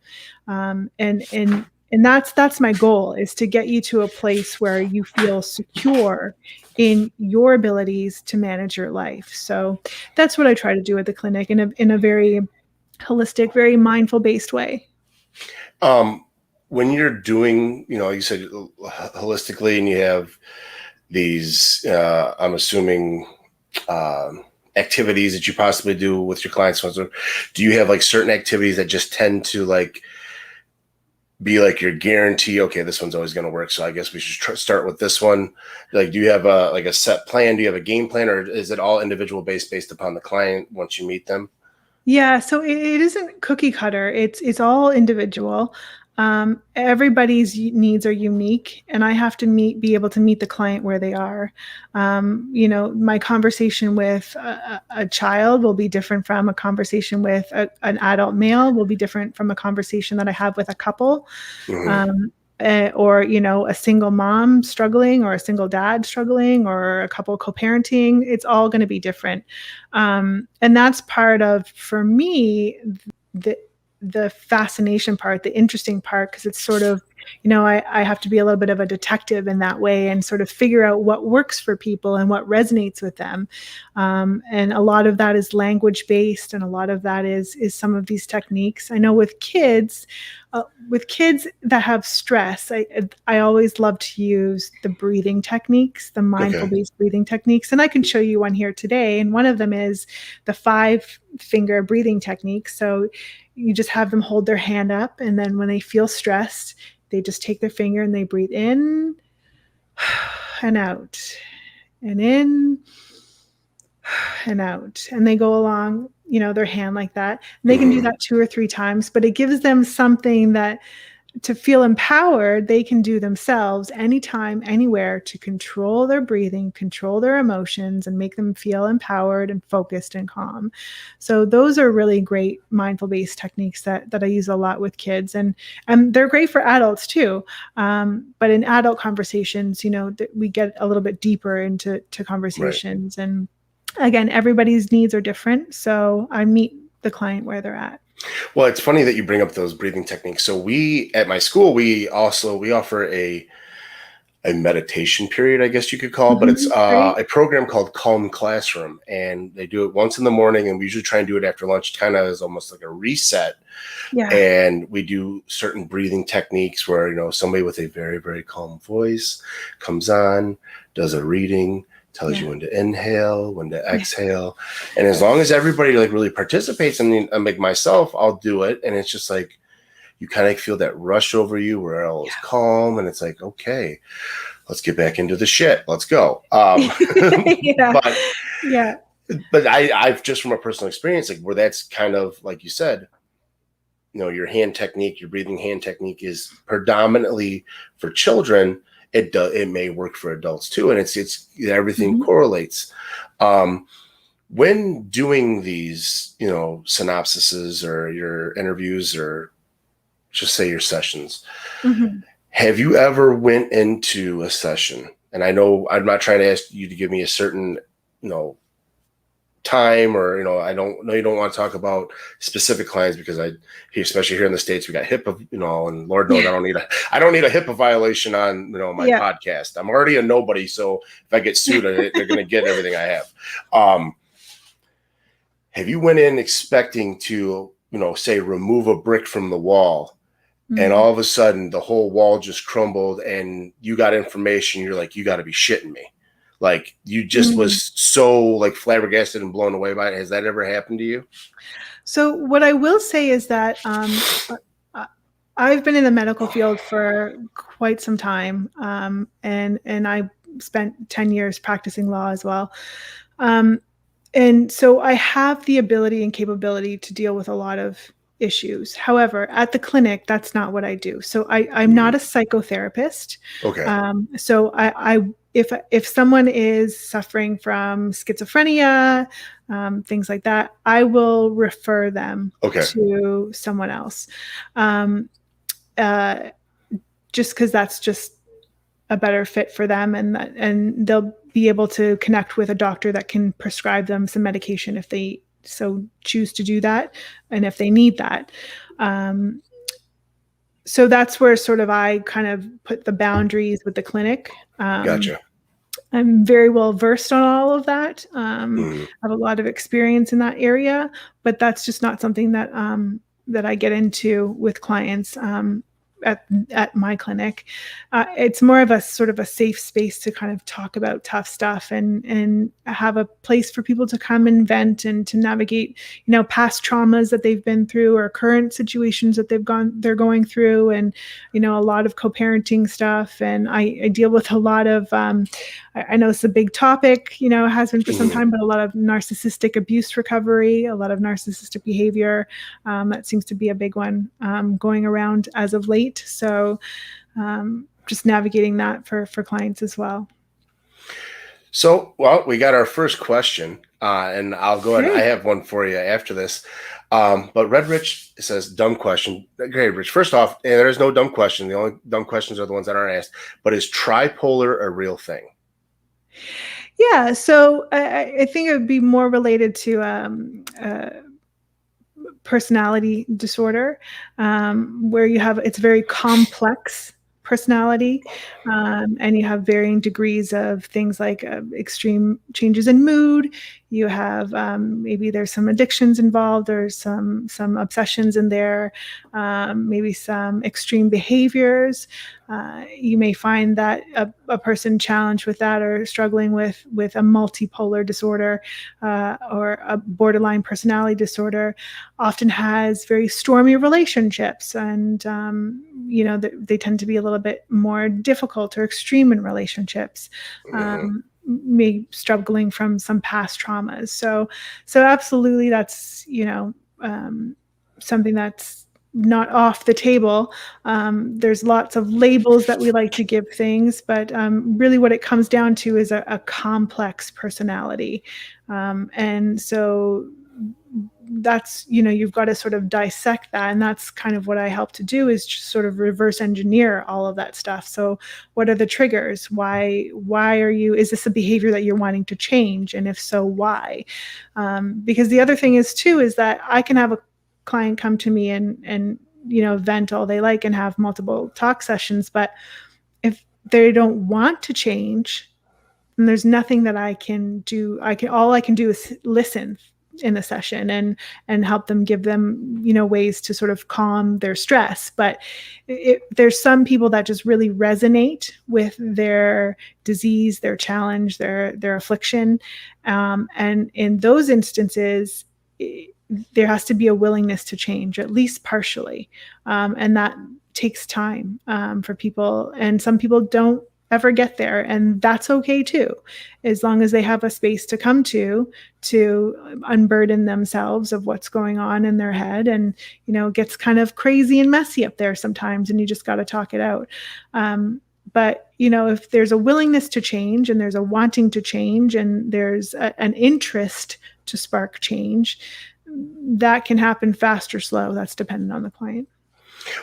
And that's my goal, is to get you to a place where you feel secure in your abilities to manage your life. So that's what I try to do at the clinic in a very holistic, very mindful based way. When you're doing, you said holistically, and you have these, I'm assuming, activities that you possibly do with your clients. Do you have like certain activities that just tend to like be like your guarantee? Okay, this one's always going to work, so I guess we should start with this one. Like, do you have a set plan? Do you have a game plan, or is it all individual based upon the client once you meet them? Yeah, so it isn't cookie cutter. It's all individual. Everybody's needs are unique, and I have to be able to meet the client where they are. My conversation with a child will be different from a conversation with an adult male, will be different from a conversation that I have with a couple. Or a single mom struggling, or a single dad struggling, or a couple co-parenting. It's all going to be different. And that's part of, for me, the fascination part, the interesting part, because it's sort of, I have to be a little bit of a detective in that way and sort of figure out what works for people and what resonates with them. And a lot of that is language based, and a lot of that is some of these techniques. I know with kids that have stress, I always love to use the breathing techniques, the mindful based breathing techniques. And I can show you one here today. And one of them is the 5-finger breathing technique. So you just have them hold their hand up, and then when they feel stressed, they just take their finger and they breathe in and out, and in and out. And they go along, their hand like that. And they can do that 2 or 3 times, but it gives them something that to feel empowered, they can do themselves anytime, anywhere, to control their breathing, control their emotions, and make them feel empowered and focused and calm. So those are really great mindful-based techniques that I use a lot with kids, and they're great for adults too. But in adult conversations, we get a little bit deeper into conversations. Right. And again, everybody's needs are different, so I meet the client where they're at. Well, it's funny that you bring up those breathing techniques. So at my school, we offer a meditation period, I guess you could call, but it's a program called Calm Classroom, and they do it once in the morning, and we usually try and do it after lunch, kind of as almost like a reset. Yeah. And we do certain breathing techniques where, somebody with a very, very calm voice comes on, does a reading, tells you when to inhale, when to exhale. And as long as everybody like really participates, and like myself, I'll do it. And it's just like, you kind of feel that rush over you where all is calm. And it's like, okay, let's get back into the shit. Let's go. But But I've just from a personal experience, like where that's kind of like you said, your hand technique, your breathing hand technique is predominantly for children. It may work for adults too, and it's everything correlates. When doing these, synopsises or your interviews or just say your sessions, have you ever went into a session? And I know I'm not trying to ask you to give me a certain, time or, I don't know, you don't want to talk about specific clients because especially here in the States, we got HIPAA, and Lord knows I don't need a HIPAA violation on, my podcast. I'm already a nobody. So if I get sued, they're going to get everything I have. Have you went in expecting to, say remove a brick from the wall and all of a sudden the whole wall just crumbled and you got information, you're like, you got to be shitting me. Like you just was so like flabbergasted and blown away by it. Has that ever happened to you? So what I will say is that I've been in the medical field for quite some time, and I spent 10 years practicing law as well. And so I have the ability and capability to deal with a lot of issues. However, at the clinic, that's not what I do. So I'm not a psychotherapist. Okay. So if someone is suffering from schizophrenia, things like that, I will refer them to someone else. Just because that's just a better fit for them, and they'll be able to connect with a doctor that can prescribe them some medication if they so choose to do that, and if they need that. So that's where sort of I kind of put the boundaries with the clinic. Gotcha. I'm very well versed on all of that. I have a lot of experience in that area, but that's just not something that that I get into with clients at my clinic. It's more of a sort of a safe space to kind of talk about tough stuff and have a place for people to come and vent and to navigate, past traumas that they've been through or current situations that they're going through, and, a lot of co-parenting stuff. And I deal with a lot of, I know it's a big topic, has been for some time, but a lot of narcissistic abuse recovery, a lot of narcissistic behavior. That seems to be a big one going around as of late. So just navigating that for clients as well. So, well, we got our first question, and I'll go ahead. I have one for you after this. But Red Rich says, dumb question. Great, Rich. First off, there is no dumb question. The only dumb questions are the ones that aren't asked. But is tripolar a real thing? Yeah. So I think it would be more related to personality disorder, where it's very complex personality, and you have varying degrees of things like extreme changes in mood. You have maybe there's some addictions involved, or some obsessions in there, maybe some extreme behaviors. You may find that a person challenged with that or struggling with a multipolar disorder or a borderline personality disorder often has very stormy relationships, and they tend to be a little bit more difficult or extreme in relationships. Maybe struggling from some past traumas. So absolutely, that's something that's not off the table. There's lots of labels that we like to give things, but really what it comes down to is a complex personality. And so that's, you've got to sort of dissect that. And that's kind of what I help to do, is just sort of reverse engineer all of that stuff. So what are the triggers? Why is this a behavior that you're wanting to change? And if so, why? Because the other thing is that I can have a client come to me and vent all they like and have multiple talk sessions, but if they don't want to change, then there's nothing that I can do. All I can do is listen in the session and help them, give them ways to sort of calm their stress. But there's some people that just really resonate with their disease, their challenge, their affliction, and in those instances there has to be a willingness to change, at least partially, and that takes time for people. And some people don't ever get there, and that's okay too, as long as they have a space to come to unburden themselves of what's going on in their head. And it gets kind of crazy and messy up there sometimes, and you just got to talk it out. But if there's a willingness to change, and there's a wanting to change, and there's an interest to spark change, that can happen fast or slow. That's dependent on the client.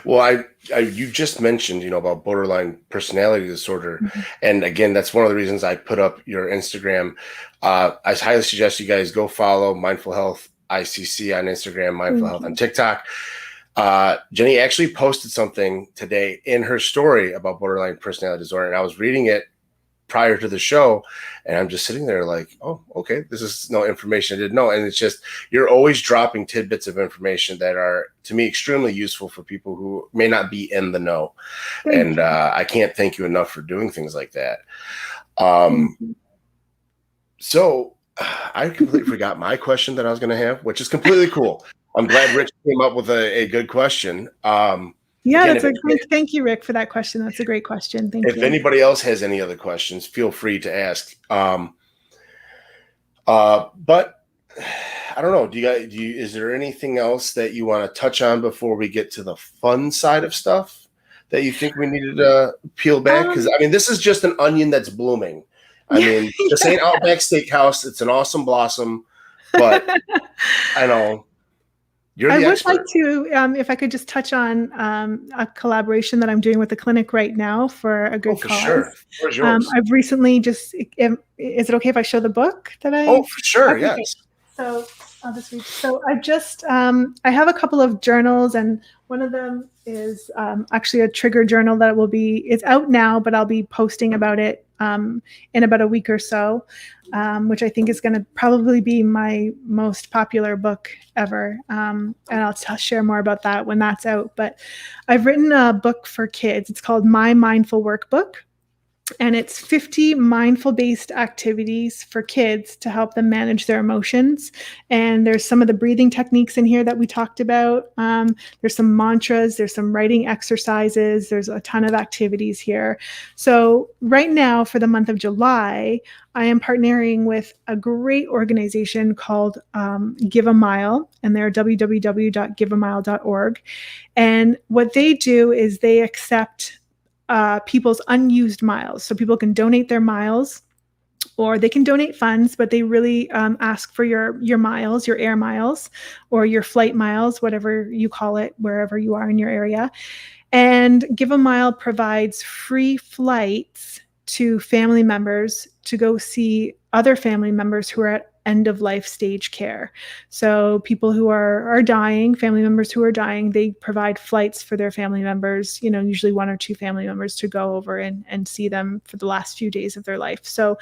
Well, you just mentioned, about borderline personality disorder. Mm-hmm. And again, that's one of the reasons I put up your Instagram. I highly suggest you guys go follow Mindful Health ICC on Instagram, Mindful Health on TikTok. Jenny actually posted something today in her story about borderline personality disorder, and I was reading it prior to the show, and I'm just sitting there like, oh, okay, this is no information I didn't know. And it's just, you're always dropping tidbits of information that are, to me, extremely useful for people who may not be in the know. And I can't thank you enough for doing things like that. So I completely forgot my question that I was going to have, which is completely cool. I'm glad Rich came up with a good question. Yeah, again, that's a great. Thank you, Rick, for that question. That's a great question. Thank you. If anybody else has any other questions, feel free to ask. But I don't know. Is there anything else that you want to touch on before we get to the fun side of stuff that you think we needed to peel back? Because this is just an onion that's blooming. This ain't Outback Steakhouse. It's an awesome blossom, but I know. I would like to, if I could just touch on a collaboration that I'm doing with the clinic right now for a good cause. Sure. Where's yours? I've recently is it okay if I show the book that I? Oh, for sure, okay. Yes. So I'll just read. So I have a couple of journals, and one of them is actually a trigger journal that it's out now, but I'll be posting about it in about a week or so, which I think is going to probably be my most popular book ever. And I'll share more about that when that's out. But I've written a book for kids. It's called My Mindful Workbook. And it's 50 mindful-based activities for kids to help them manage their emotions. And there's some of the breathing techniques in here that we talked about. There's some mantras. There's some writing exercises. There's a ton of activities here. So right now, for the month of July, I am partnering with a great organization called Give a Mile, and they're www.giveamile.org. And what they do is they accept people's unused miles. So people can donate their miles, or they can donate funds, but they really ask for your miles, your air miles, or your flight miles, whatever you call it, wherever you are in your area. And Give a Mile provides free flights to family members to go see other family members who are at end-of-life stage care. So people who are dying, family members who are dying, they provide flights for their family members, usually one or two family members, to go over and see them for the last few days of their life. So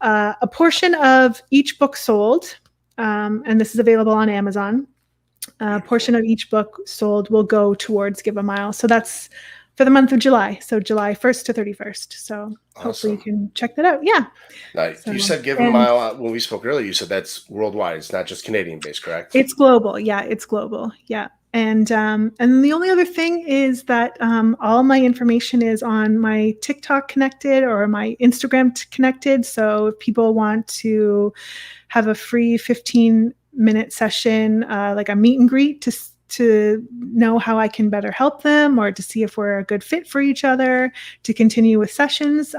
a portion of each book sold, and this is available on Amazon, a portion of each book sold will go towards Give a Mile. So that's for the month of July. So July 1st to 31st. So hopefully you can check that out. Yeah. Nice. So, you said Give a Mile when we spoke earlier, you said that's worldwide. It's not just Canadian based, correct? It's global. Yeah, it's global. Yeah. And the only other thing is that all my information is on my TikTok connected or my Instagram connected. So if people want to have a free 15-minute session, like a meet and greet to know how I can better help them, or to see if we're a good fit for each other, to continue with sessions,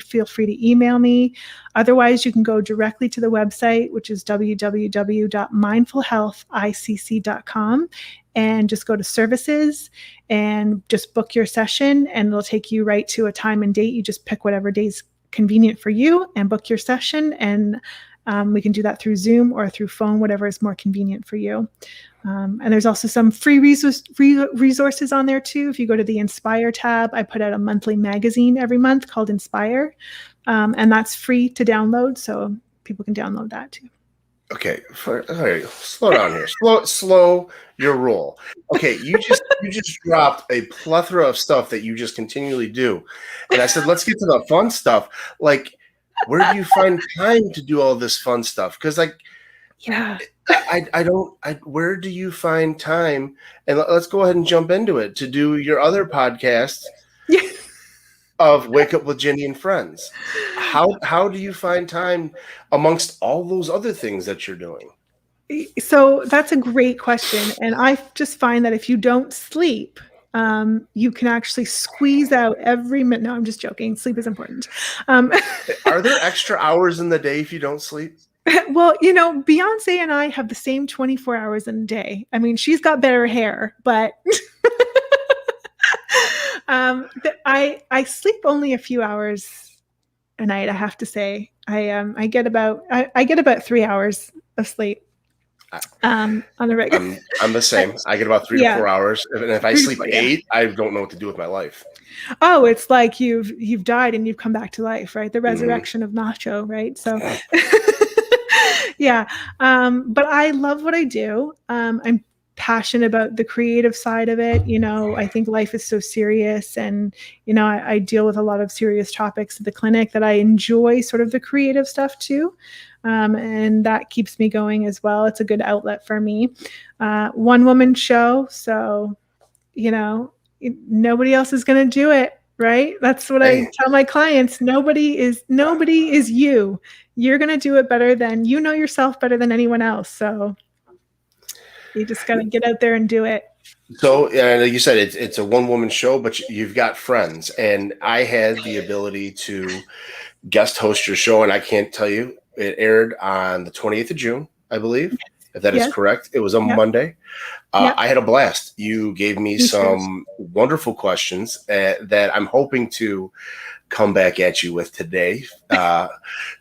feel free to email me. Otherwise, you can go directly to the website, which is www.mindfulhealthicc.com, and just go to services and just book your session, and it'll take you right to a time and date. You just pick whatever day's convenient for you and book your session, and we can do that through Zoom or through phone, whatever is more convenient for you. And there's also some free resources on there too. If you go to the Inspire tab, I put out a monthly magazine every month called Inspire, and that's free to download, so people can download that too. Okay, all right, slow down here. Slow your roll. Okay, you just dropped a plethora of stuff that you just continually do, and I said, let's get to the fun stuff. Like, where do you find time to do all this fun stuff? Because yeah. Where do you find time? And let's go ahead and jump into it, to do your other podcast. Yeah. of Wake Up with Jenny and Friends. How do you find time amongst all those other things that you're doing? So that's a great question. And I just find that if you don't sleep, you can actually squeeze out every minute. No, I'm just joking. Sleep is important. Are there extra hours in the day if you don't sleep? Well, Beyonce and I have the same 24 hours in a day. I mean, she's got better hair, but I sleep only a few hours a night. I have to say, I get about 3 hours of sleep on the regular. I'm the same. I get about 3 to 4 hours, and if I sleep 8, I don't know what to do with my life. Oh, it's like you've died and you've come back to life, right? The resurrection of Nacho, right? So, yeah. But I love what I do. I'm passionate about the creative side of it. I think life is so serious, and I deal with a lot of serious topics at the clinic that I enjoy sort of the creative stuff too. And that keeps me going as well. It's a good outlet for me. One woman show, so nobody else is going to do it, right? That's what I tell my clients. Nobody is you. You're going to do it better than yourself better than anyone else. So you just got to get out there and do it. So, like you said, it's a one-woman show, but you've got friends, and I had the ability to guest host your show, and I can't tell you, it aired on the 28th of June, I believe, if that is correct. It was a Monday. I had a blast. You gave me some wonderful questions that I'm hoping to come back at you with today, that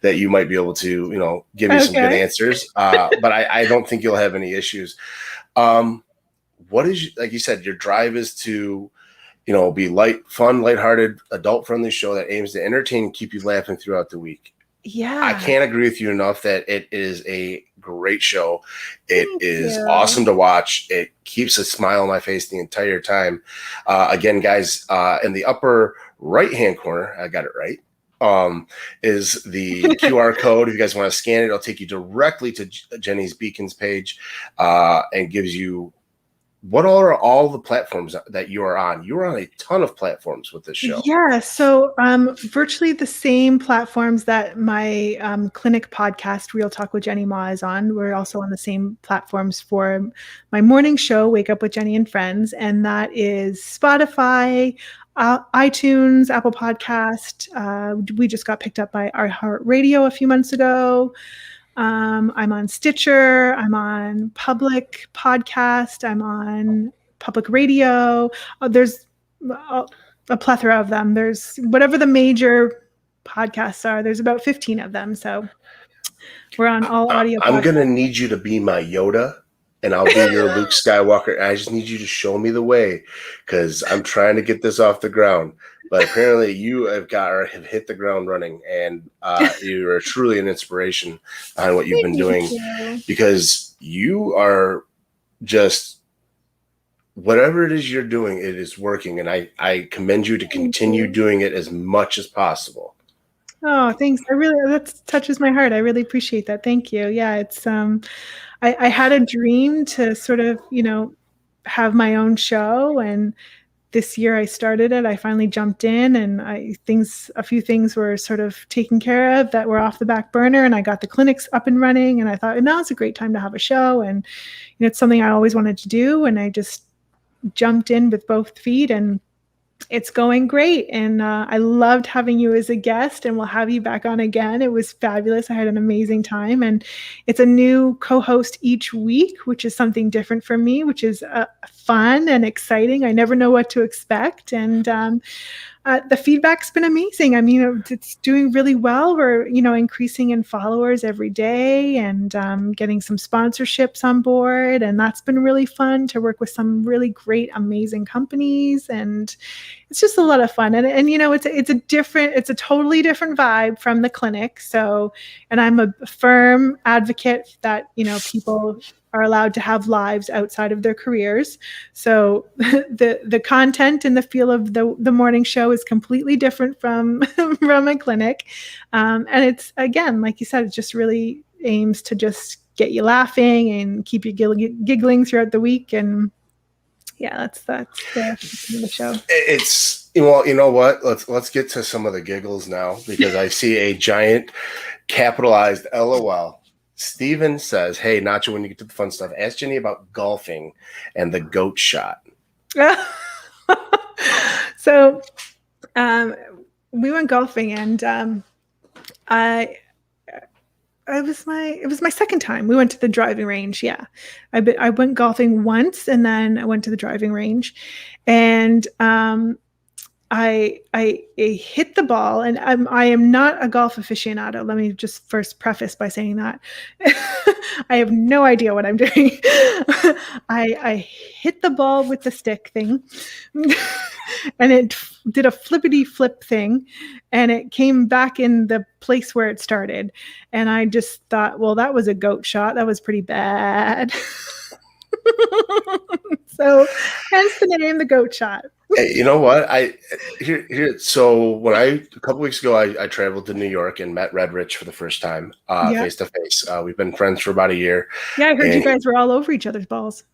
you might be able to, give me some good answers. But I don't think you'll have any issues. What is, like you said, your drive is to, be fun, lighthearted, adult-friendly show that aims to entertain and keep you laughing throughout the week. Yeah. I can't agree with you enough that it is a great show. It is awesome to watch. It keeps a smile on my face the entire time. Again, guys, in the upper right-hand corner, I got it right, is the QR code. If you guys want to scan it, it'll take you directly to Jenny's Beacons page, and gives you what are all the platforms that you are on? You're on a ton of platforms with this show. Yeah, so virtually the same platforms that my clinic podcast, Real Talk with Jenny Ma, is on. We're also on the same platforms for my morning show, Wake Up with Jenny and Friends, and that is Spotify, iTunes, Apple Podcast. We just got picked up by iHeartRadio a few months ago. I'm on Stitcher. I'm on Public Podcast. I'm on Public Radio. There's a plethora of them. There's whatever the major podcasts are. There's about 15 of them. So we're on all audio. I'm going to need you to be my Yoda, and I'll be your Luke Skywalker. I just need you to show me the way, because I'm trying to get this off the ground. But apparently you have hit the ground running, and you are truly an inspiration behind what you've been doing, because you are just, whatever it is you're doing, it is working. And I commend you to continue doing it as much as possible. Oh, thanks. That touches my heart. I really appreciate that. Thank you. Yeah, it's, I had a dream to sort of, have my own show, and this year I started it. I finally jumped in, and a few things were sort of taken care of that were off the back burner, and I got the clinics up and running, and I thought, now's a great time to have a show. And it's something I always wanted to do, and I just jumped in with both feet, and it's going great. And I loved having you as a guest, and we'll have you back on again. It was fabulous. I had an amazing time, and it's a new co-host each week, which is something different for me, which is fun and exciting. I never know what to expect. And the feedback's been amazing. I mean, it's doing really well. We're, increasing in followers every day, and getting some sponsorships on board. And that's been really fun to work with some really great, amazing companies. And it's just a lot of fun. And it's a totally different vibe from the clinic. So, and I'm a firm advocate that, people are allowed to have lives outside of their careers. So the content and the feel of the morning show is completely different from my clinic. And it's, again, like you said, it just really aims to just get you laughing and keep you giggling throughout the week. And yeah, that's the show. It's Well, you know what? Let's get to some of the giggles now because I see a giant capitalized LOL. Steven says, "Hey, Nacho, when you get to the fun stuff, ask Jenny about golfing and the goat shot." So we went golfing, and I it was my second time. We went to the driving range. Yeah, I went golfing once, and then I went to the driving range, and I hit the ball, and I am not a golf aficionado. Let me just first preface by saying that I have no idea what I'm doing. I hit the ball with the stick thing, and it did a flippity flip thing, and it came back in the place where it started. And I just thought, well, that was a goat shot. That was pretty bad. So, hence the name, the goat shot. Hey, you know what? So when a couple weeks ago, I traveled to New York and met Red Rich for the first time, face to face. We've been friends for about a year. Yeah, I heard you guys were all over each other's balls.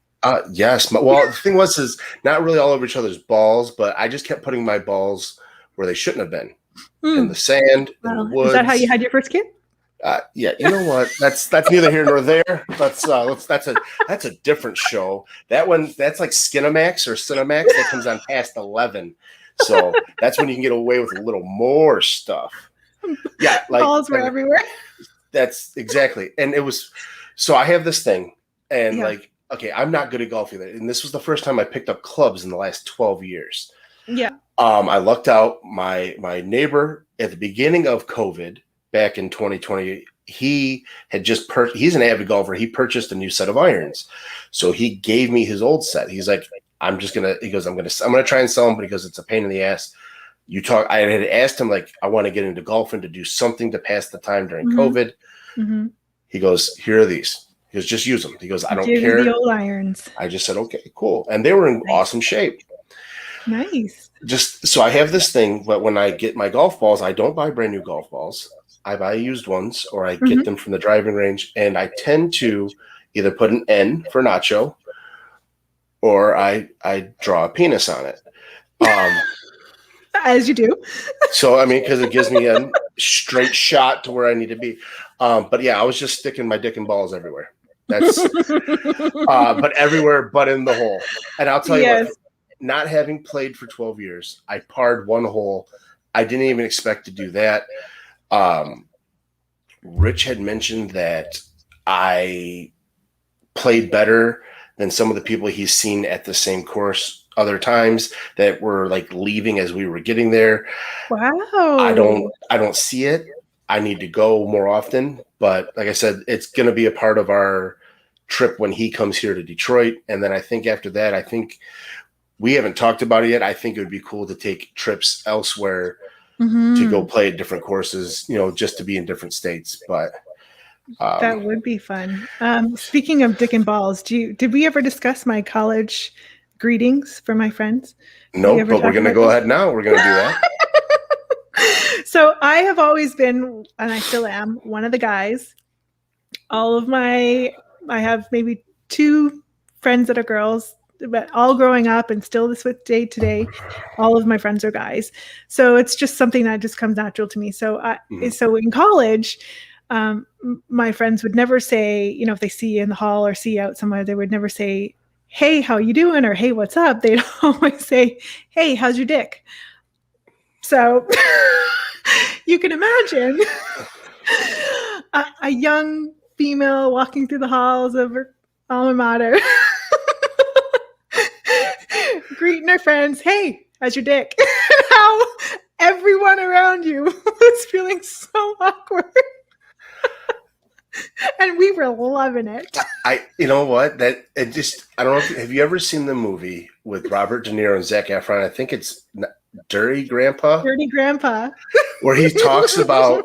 Yes. Well, the thing is not really all over each other's balls, but I just kept putting my balls where they shouldn't have been, in the sand, in the woods. Is that how you had your first kid? Yeah, you know what? That's neither here nor there. That's a different show. That's like Skinamax or Cinemax that comes on past 11. So that's when you can get away with a little more stuff. Yeah, like balls were everywhere. That's exactly. And it was. So I have this thing, and okay, I'm not good at golf either. And this was the first time I picked up clubs in the last 12 years. Yeah. I lucked out. My neighbor at the beginning of COVID. Back in 2020, he had just he's an avid golfer. He purchased a new set of irons. So he gave me his old set. He's like, I'm going to try and sell them, but he goes, it's a pain in the ass. I had asked him, like, I want to get into golfing to do something to pass the time during COVID. Mm-hmm. He goes, here are these. He goes, just use them. He goes, I don't care. The old irons. I just said, okay, cool. And they were in awesome shape. Nice. Just so I have this thing, but when I get my golf balls, I don't buy brand new golf balls. I buy used ones, or I get them from the driving range, and I tend to either put an N for Nacho, or I draw a penis on it. As you do. So, I mean, because it gives me a straight shot to where I need to be. But yeah, I was just sticking my dick and balls everywhere. That's but everywhere but in the hole. And I'll tell you what, not having played for 12 years, I parred one hole. I didn't even expect to do that. Rich had mentioned that I played better than some of the people he's seen at the same course other times that were like leaving as we were getting there. Wow. I don't see it. I need to go more often, but like I said, it's going to be a part of our trip when he comes here to Detroit. And then I think after that, we haven't talked about it yet. I think it would be cool to take trips elsewhere to go play at different courses, just to be in different states. But that would be fun. Speaking of dick and balls, did we ever discuss my college greetings for my friends? No, but we're going to go ahead now. We're going to do that. So I have always been, and I still am, one of the guys. I have maybe 2 friends that are girls, but all growing up and still this with day today, all of my friends are guys. So it's just something that just comes natural to me. So so in college, my friends would never say, if they see you in the hall or see you out somewhere, they would never say, hey, how you doing? Or, hey, what's up? They'd always say, hey, how's your dick? So you can imagine a young female walking through the halls of her alma mater, greeting her friends, hey, how's your dick? How everyone around you was feeling so awkward. And we were loving it. You know what? I don't know. Have you ever seen the movie with Robert De Niro and Zac Efron? I think it's Dirty Grandpa. Dirty Grandpa. Where he talks about,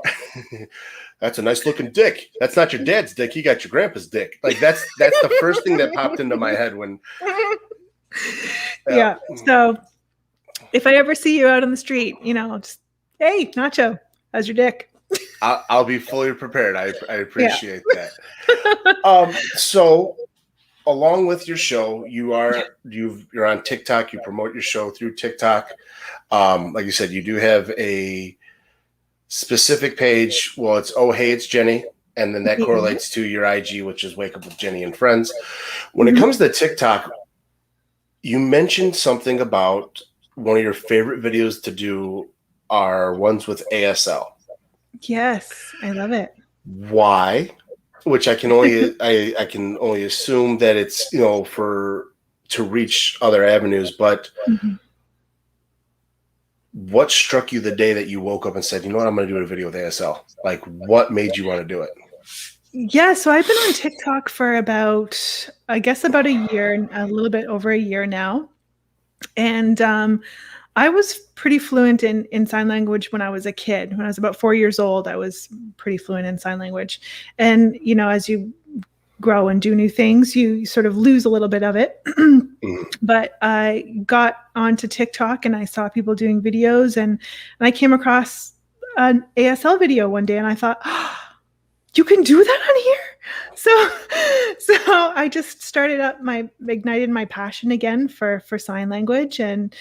that's a nice looking dick. That's not your dad's dick. You got your grandpa's dick. Like that's the first thing that popped into my head when. Yeah. So if I ever see you out on the street, just, hey, Nacho, how's your dick? I'll be fully prepared. I appreciate that. So along with your show, you're on TikTok. You promote your show through TikTok. Like you said, you do have a specific page. Well, it's Oh Hey, It's Jenny, and then that correlates to your IG, which is Wake Up with Jenny and Friends. When it comes to TikTok, you mentioned something about one of your favorite videos to do are ones with ASL. Yes, I love it. Why? Which I can only I can only assume that it's, you know, to reach other avenues. But what struck you the day that you woke up and said, you know what, I'm going to do a video with ASL? Like, what made you want to do it? Yeah, so I've been on TikTok for about a year, a little bit over a year now. And I was pretty fluent in sign language when I was a kid. When I was about 4 years old, I was pretty fluent in sign language. And, you know, as you grow and do new things, you sort of lose a little bit of it. But I got onto TikTok and I saw people doing videos, and I came across an ASL video one day, and I thought, oh, you can do that on here? So I just ignited my passion again for sign language. And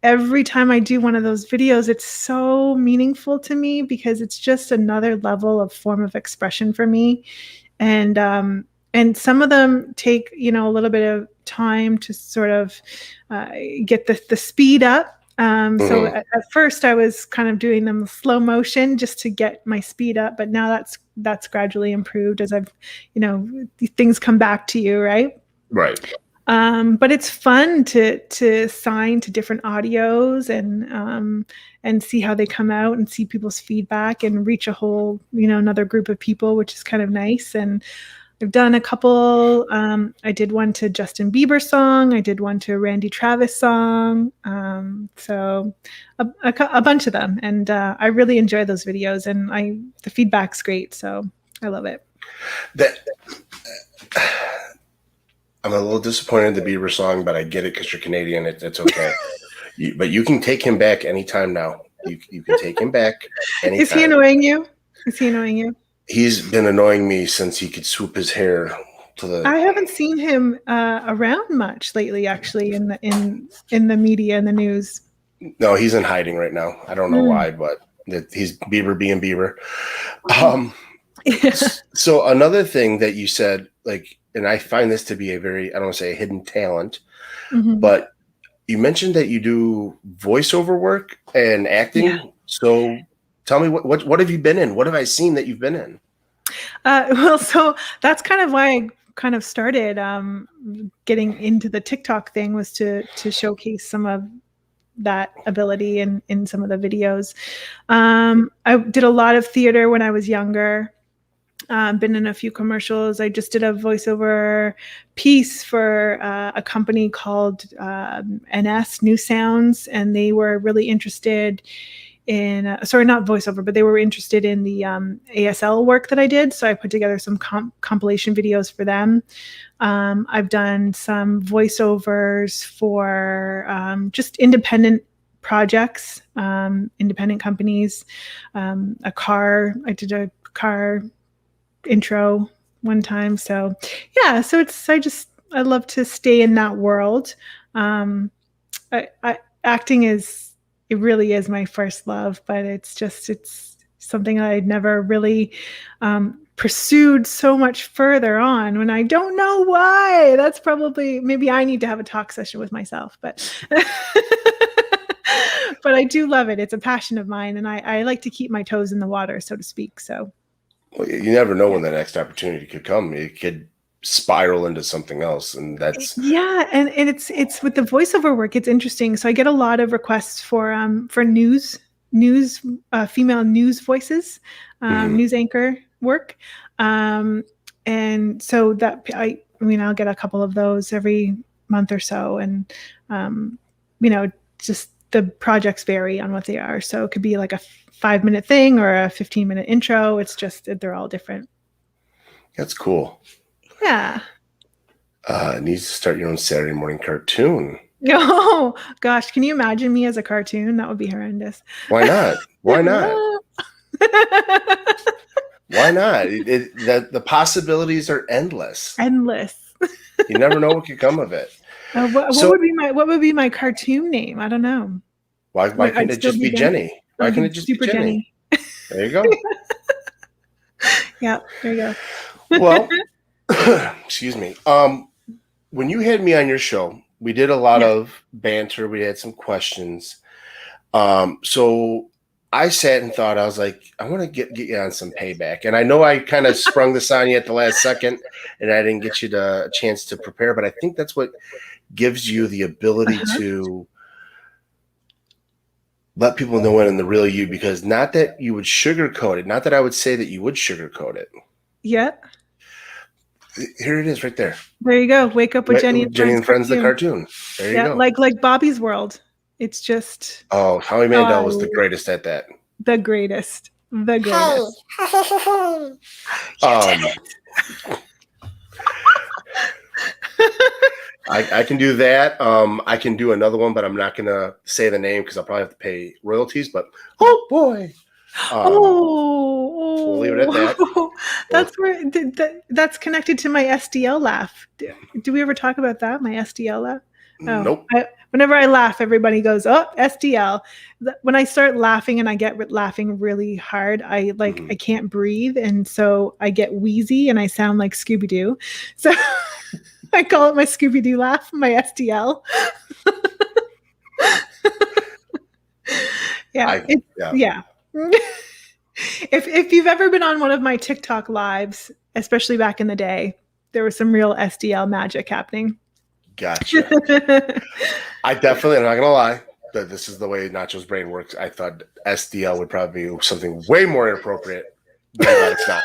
every time I do one of those videos, it's so meaningful to me because it's just another level of form of expression for me. And some of them take, you know, a little bit of time to sort of get the speed up. So at first I was kind of doing them slow motion just to get my speed up, but now that's gradually improved as I've, you know, things come back to you, right? Right. But it's fun to sign to different audios and see how they come out and see people's feedback and reach a whole, you know, another group of people, which is kind of nice. And I've done a couple. I did one to Justin Bieber song. I did one to a Randy Travis song. So a bunch of them. And I really enjoy those videos, and the feedback's great. So I love it. I'm a little disappointed in the Bieber song, but I get it because you're Canadian. It's okay. But you can take him back anytime now. You can take him back anytime. Is he annoying you? He's been annoying me since he could swoop his hair to the. I haven't seen him around much lately, actually, in the media and the news. No, he's in hiding right now. I don't know why, but he's Bieber being Bieber. So another thing that you said, like, and I find this to be I don't want to say a hidden talent, but you mentioned that you do voiceover work and acting. Yeah. So tell me what have you been in? What have I seen that you've been in? Well, so that's kind of why I kind of started getting into the TikTok thing, was to showcase some of that ability in some of the videos. I did a lot of theater when I was younger. Been in a few commercials. I just did a voiceover piece for a company called NS New Sounds, and they were really interested in sorry, not voiceover, but they were interested in the ASL work that I did. So I put together some compilation videos for them. I've done some voiceovers for just independent projects, independent companies. I did a car intro one time. So yeah, so I love to stay in that world. Acting it really is my first love, but it's something I'd never really pursued so much further on, when I don't know why. That's probably, maybe I need to have a talk session with myself, but but I do love it. It's a passion of mine, and I like to keep my toes in the water, so to speak. So well, you never know when the next opportunity could come. It could spiral into something else, and that's and it's with the voiceover work. It's interesting. So I get a lot of requests for news female news voices, news anchor work, and so that I'll get a couple of those every month or so, and just the projects vary on what they are. So it could be like a 5-minute thing or a 15-minute intro. It's just, they're all different. That's cool. Yeah. Needs to start your own Saturday morning cartoon. Oh gosh, can you imagine me as a cartoon? That would be horrendous. Why not? Why not? Why not? The possibilities are endless. You never know what could come of it. What So would be my cartoon name? I don't know. why couldn't it just be Jenny? Why couldn't it just be Super Jenny? There you go. Yeah, there you go. Well, excuse me. When you had me on your show, we did a lot of banter. We had some questions. So I sat and thought, I was like, I want to get you on some payback. And I know I kind of sprung this on you at the last second and I didn't get you a chance to prepare, but I think that's what gives you the ability to let people know in the real you, because not that you would sugarcoat it, not that I would say that you would sugarcoat it. Yeah. Here it is right there. There you go. Wake up with Jenny and Friends, the cartoon. There you go. Like Bobby's World. It's just Howie Mandel was the greatest at that. The greatest. The greatest. I can do that. I can do another one, but I'm not gonna say the name because I'll probably have to pay royalties. But oh boy. We'll leave it at that. That's where that's connected to my SDL laugh. Do we ever talk about that? My SDL laugh? Oh, nope. Whenever I laugh, everybody goes, "Oh, SDL." When I start laughing and I get laughing really hard, I can't breathe, and so I get wheezy and I sound like Scooby Doo. So I call it my Scooby Doo laugh, my SDL. Yeah. If you've ever been on one of my TikTok lives, especially back in the day, there was some real SDL magic happening. Gotcha. I'm not gonna lie, that this is the way Nacho's brain works. I thought SDL would probably be something way more inappropriate, but it's not.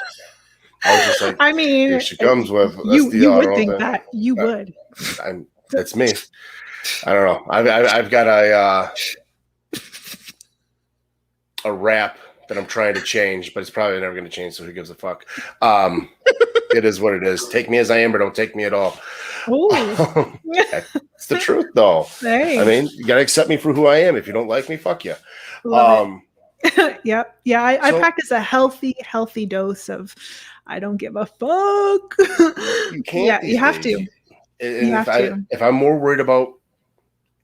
I was just like, I mean, here she comes with you SDL. would think that. You would. That's me. I don't know. I've got a rap that I'm trying to change, but it's probably never going to change. So who gives a fuck? It is what it is. Take me as I am, or don't take me at all. Oh, it's the truth, though. Hey. I mean, you got to accept me for who I am. If you don't like me, fuck you. Yep. Yeah. I practice a healthy dose of I don't give a fuck. You can't. Yeah, you have to. And if I'm more worried about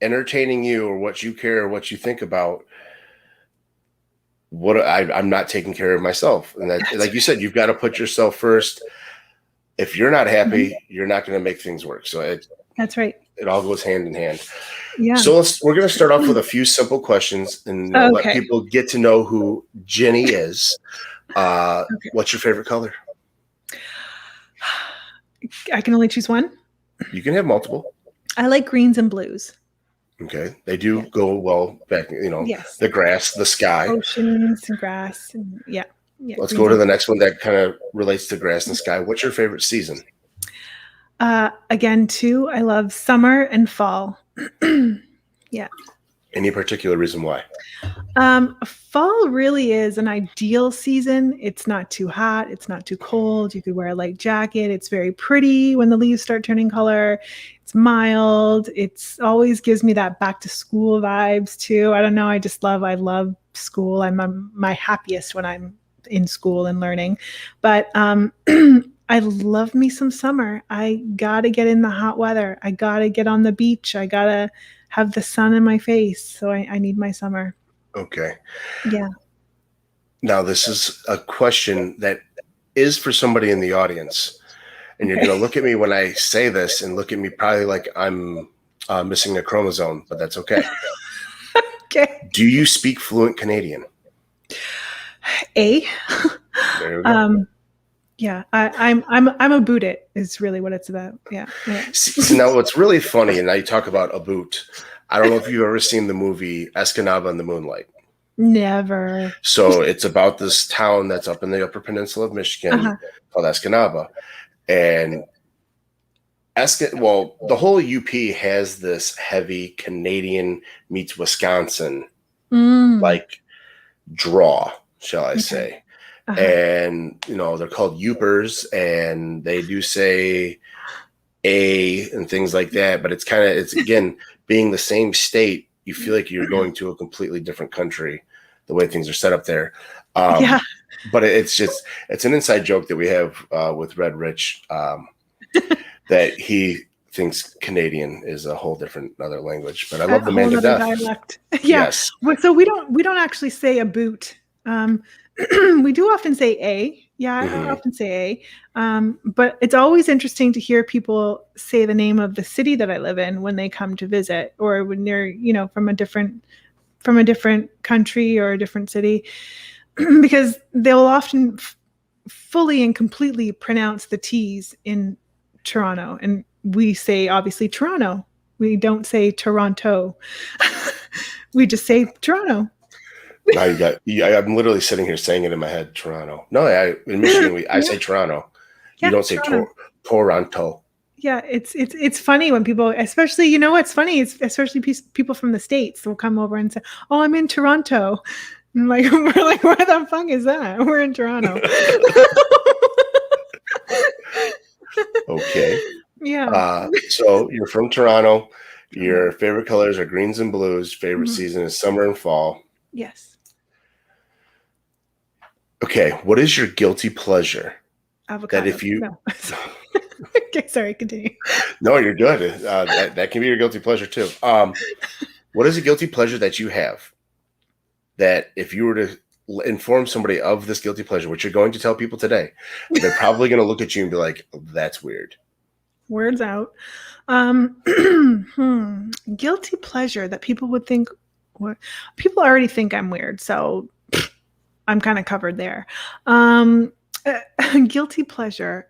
entertaining you or what you care or what you think about, I'm not taking care of myself. And that, like you said, you've got to put yourself first. If you're not happy, you're not going to make things work. So that's right. It all goes hand in hand. Yeah. So we're going to start off with a few simple questions and let people get to know who Jenny is. What's your favorite color? I can only choose one. You can have multiple. I like greens and blues. Okay. They do go well back, yes. The grass, the sky. Oceans and grass. And yeah. Let's go to the next one that kind of relates to grass and sky. What's your favorite season? Again, too, I love summer and fall. Yeah. Any particular reason why? Fall really is an ideal season. It's not too hot. It's not too cold. You could wear a light jacket. It's very pretty when the leaves start turning color. It's mild. It's always gives me that back to school vibes too. I don't know. I love school. I'm my happiest when I'm in school and learning. But I love me some summer. I gotta get in the hot weather. I gotta get on the beach. I gotta have the sun in my face. So I need my summer. Okay. Yeah. Now, this is a question that is for somebody in the audience. And you're going to look at me when I say this and look at me probably like I'm missing a chromosome, but that's okay. Okay. Do you speak fluent Canadian? There you go. Yeah, I'm a boot it is really what it's about. Yeah. See, now what's really funny, and now you talk about a boot. I don't know if you've ever seen the movie Escanaba in the Moonlight. Never. So it's about this town that's up in the Upper Peninsula of Michigan called Escanaba, and the whole UP has this heavy Canadian meets Wisconsin like draw, shall I say. And they're called Yoopers, and they do say A and things like that, but it's again being the same state, you feel like you're going to a completely different country the way things are set up there. But it's an inside joke that we have with Red Rich. that he thinks Canadian is a whole different other language. But I A love the man whole to other death. dialect. Yeah. Yes. So we don't actually say a boot. We do often say a. Yeah, I Mhm. often say a. But it's always interesting to hear people say the name of the city that I live in when they come to visit, or when they're, from a different country or a different city, because they'll often fully and completely pronounce the T's in Toronto, and we say obviously Toronto. We don't say Toronto. We just say Toronto. Now I'm literally sitting here saying it in my head, Toronto. No, in Michigan, I say Toronto. You don't say Toronto. Toronto. Yeah, it's funny when people, especially, what's funny is especially people from the States will come over and say, "Oh, I'm in Toronto." And we're like, "Where the fuck is that? We're in Toronto." Okay. Yeah. So you're from Toronto. Your favorite colors are greens and blues. Favorite season is summer and fall. Yes. Okay. What is your guilty pleasure? Avocado. That if you No. Okay, sorry, continue. No, you're good. That can be your guilty pleasure too. What is a guilty pleasure that you have that if you were to inform somebody of this guilty pleasure, which you're going to tell people today, they're probably going to look at you and be like, "That's weird." Words out. Guilty pleasure that people would think. People already think I'm weird, so I'm kind of covered there. Guilty pleasure.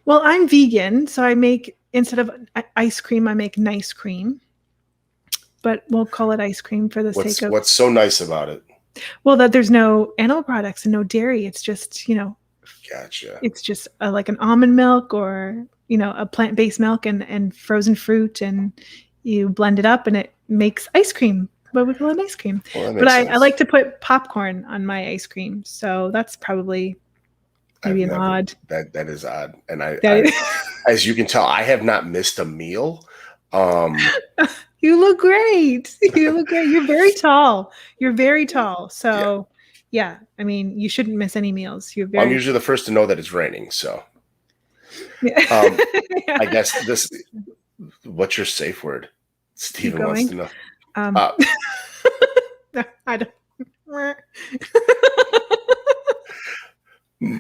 Well, I'm vegan, so I make, instead of ice cream, I make nice cream. But we'll call it ice cream for the sake of. What's so nice about it? Well, that there's no animal products and no dairy. It's just, Gotcha. it's just like an almond milk, or, a plant-based milk and frozen fruit, and you blend it up and it makes ice cream. But we call it ice cream. Well, but I like to put popcorn on my ice cream. So that's probably maybe an odd. That is odd. And I as you can tell, I have not missed a meal. You look great. You look great. You're very tall. You're very tall. So yeah, I mean, you shouldn't miss any meals. I'm usually the first to know that it's raining. So I guess what's your safe word? Steven wants to know. I don't.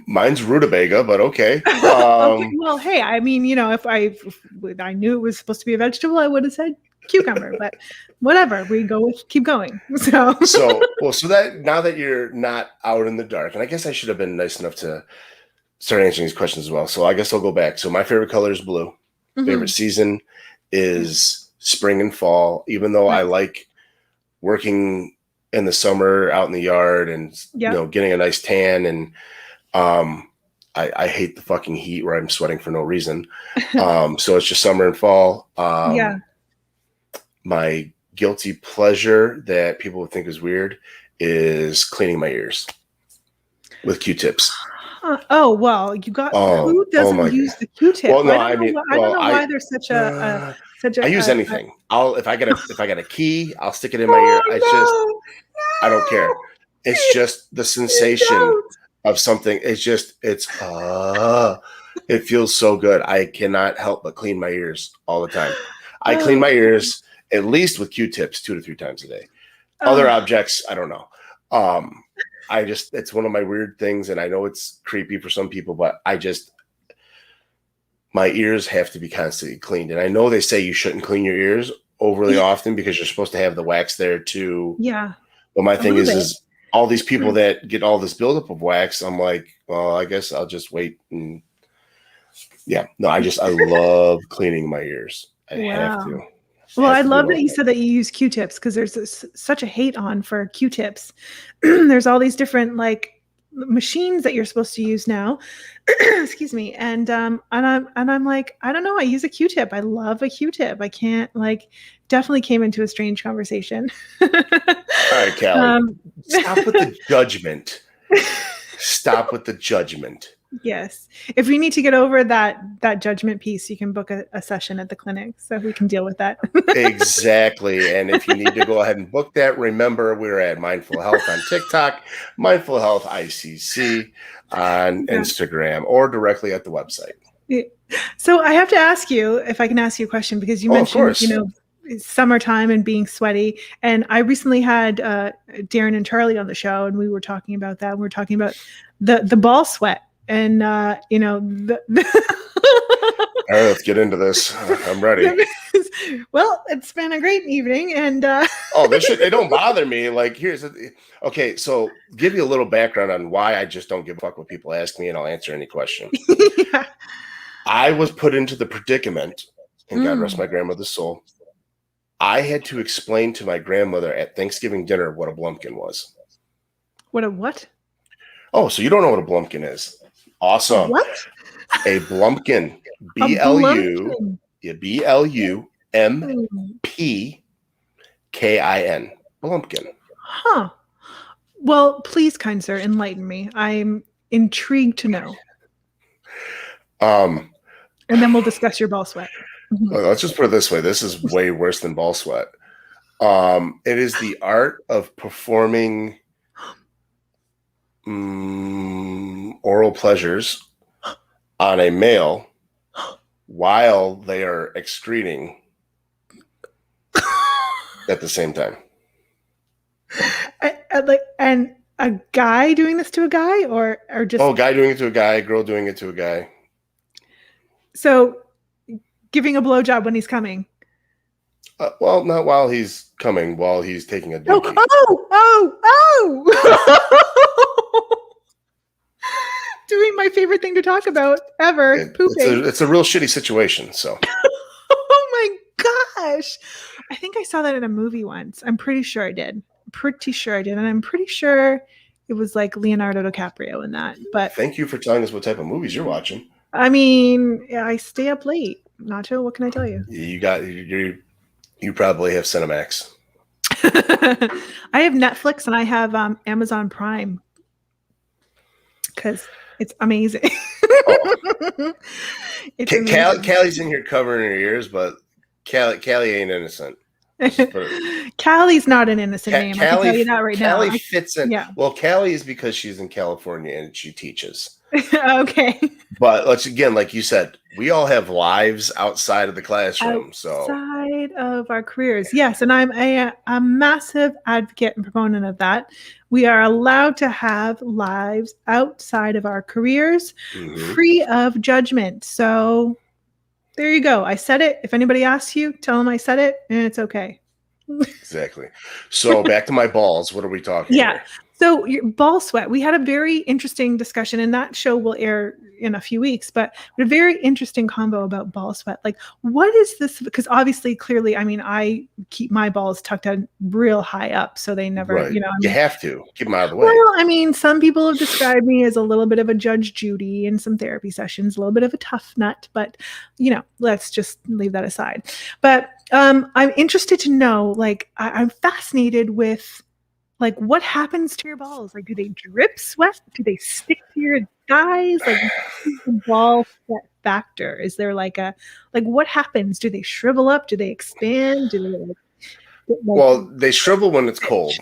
Mine's rutabaga, but okay. Okay, well, hey, I mean, if I knew it was supposed to be a vegetable, I would have said cucumber, but whatever, we go with, keep going. So that now that you're not out in the dark, and I guess I should have been nice enough to start answering these questions as well. So I guess I'll go back. So my favorite color is blue. Favorite season is spring and fall, even though I like working in the summer out in the yard and getting a nice tan, and I hate the fucking heat where I'm sweating for no reason. So it's just summer and fall. My guilty pleasure that people would think is weird is cleaning my ears with Q-tips. Oh, well, you got, who doesn't use the Q-tip? Well, no, I don't know why there's such a I use anything. If I got a key, I'll stick it in my ear. I don't care. It's just the sensation of something. It feels so good. I cannot help but clean my ears all the time. I clean my ears at least with Q-tips 2 to 3 times a day. Other objects, I don't know. It's one of my weird things, and I know it's creepy for some people, but my ears have to be constantly cleaned. And I know they say you shouldn't clean your ears overly often because you're supposed to have the wax there too. Yeah. But my thing is all these people that get all this buildup of wax, I'm like, well, I guess I'll just wait. And I love cleaning my ears. I have to. Well, I love that you said that you use Q-tips, because there's such a hate on for Q-tips. There's all these different machines that you're supposed to use now. Excuse me. And I'm like, I don't know. I use a Q-tip. I love a Q-tip. I can't definitely came into a strange conversation. All right, Callie, stop with the judgment. Stop with the judgment. Yes. If you need to get over that judgment piece, you can book a session at the clinic so we can deal with that. Exactly. And if you need to go ahead and book that, remember we're at Mindful Health on TikTok, Mindful Health ICC on Yeah. Instagram, or directly at the website. Yeah. So I have to ask you if I can ask you a question, because you Of mentioned, course. it's summertime and being sweaty. And I recently had Darren and Charlie on the show, and we were talking about that. We were talking about the ball sweat, and All right, let's get into this. I'm ready. Well, it's been a great evening, and Oh, it don't bother me. Like, okay, so give you a little background on why I just don't give a fuck what people ask me, and I'll answer any question. yeah. I was put into the predicament, and God rest my grandmother's soul. I had to explain to my grandmother at Thanksgiving dinner what a blumpkin was. What a what? Oh, so you don't know what a blumpkin is? Awesome. What? A blumpkin. blumpkin. BLUMPKIN. Blumpkin. Huh. Well, please, kind sir, enlighten me. I'm intrigued to know. And then we'll discuss your ball sweat. Let's just put it this way. This is way worse than ball sweat. It is the art of performing oral pleasures on a male while they are excreting at the same time. And a guy doing this to a guy, or just guy doing it to a guy, girl doing it to a guy. So giving a blowjob when he's coming. Well, not while he's coming, while he's taking a dookie. Doing my favorite thing to talk about ever, pooping. It's a real shitty situation. So. Oh my gosh. I think I saw that in a movie once. I'm pretty sure I did. And I'm pretty sure it was like Leonardo DiCaprio in that. But thank you for telling us what type of movies you're watching. I mean, I stay up late. Nacho, what can I tell you? You probably have Cinemax. I have Netflix and I have Amazon Prime because it's amazing. Callie's in here covering her ears, but Callie ain't innocent. Callie's not an innocent name. I can tell you that right now. Callie fits in. Yeah. Well, Callie is because she's in California and she teaches. Okay. But like you said, we all have lives outside of the classroom. Outside of our careers. Yes. And I'm a massive advocate and proponent of that. We are allowed to have lives outside of our careers, free of judgment. So there you go. I said it. If anybody asks you, tell them I said it, and it's okay. Exactly. So back to my balls. What are we talking about? So your ball sweat, we had a very interesting discussion, and that show will air in a few weeks, but we had a very interesting combo about ball sweat. Like, what is this? Because obviously, clearly, I mean, I keep my balls tucked in real high up, so they never, you have to keep them out of the way. Well, I mean, some people have described me as a little bit of a Judge Judy in some therapy sessions, a little bit of a tough nut, but let's just leave that aside. But I'm interested to know, like, I'm fascinated with, like, what happens to your balls? Like, do they drip sweat? Do they stick to your thighs? Like, what is the ball sweat factor? Is there what happens? Do they shrivel up? Do they expand? Do they well, they shrivel when it's cold.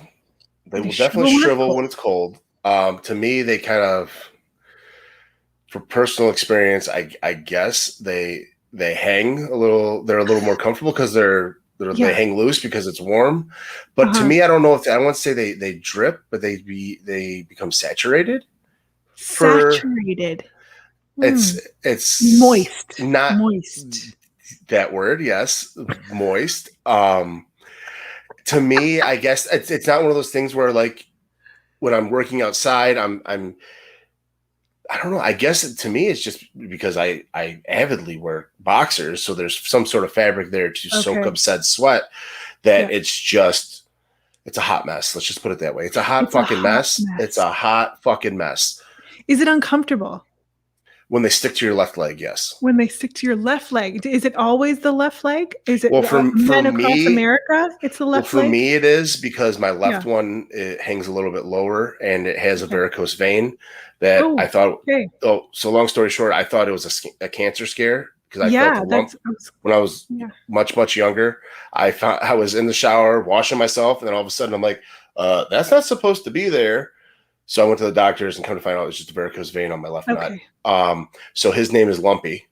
They will definitely shrivel when it's cold. To me, they kind of, for personal experience, I guess they hang a little. They're a little more comfortable because they hang loose because it's warm. But to me, I don't know if I want to say they drip, but they become saturated. Saturated. It's moist. Not moist. That word, yes, moist. To me, I guess it's not one of those things where, like, when I'm working outside, I don't know. I guess to me, it's just because I avidly wear boxers, so there's some sort of fabric there to soak up said sweat. That it's a hot mess. Let's just put it that way. It's a hot fucking mess. It's a hot fucking mess. Is it uncomfortable? When they stick to your left leg, yes. When they stick to your left leg, is it always the left leg? Is it Well, for men across me, America? It's the left leg. it is because my left Yeah. one, it hangs a little bit lower and it has a Okay. varicose vein that Oh, I thought. okay. Oh, so long story short, I thought it was a cancer scare because I Yeah, felt a lump that's when I was yeah. much younger. I was in the shower washing myself, and then all of a sudden I'm like, that's not supposed to be there. So I went to the doctors and come to find out it's just a varicose vein on my left nut. Okay. So his name is Lumpy,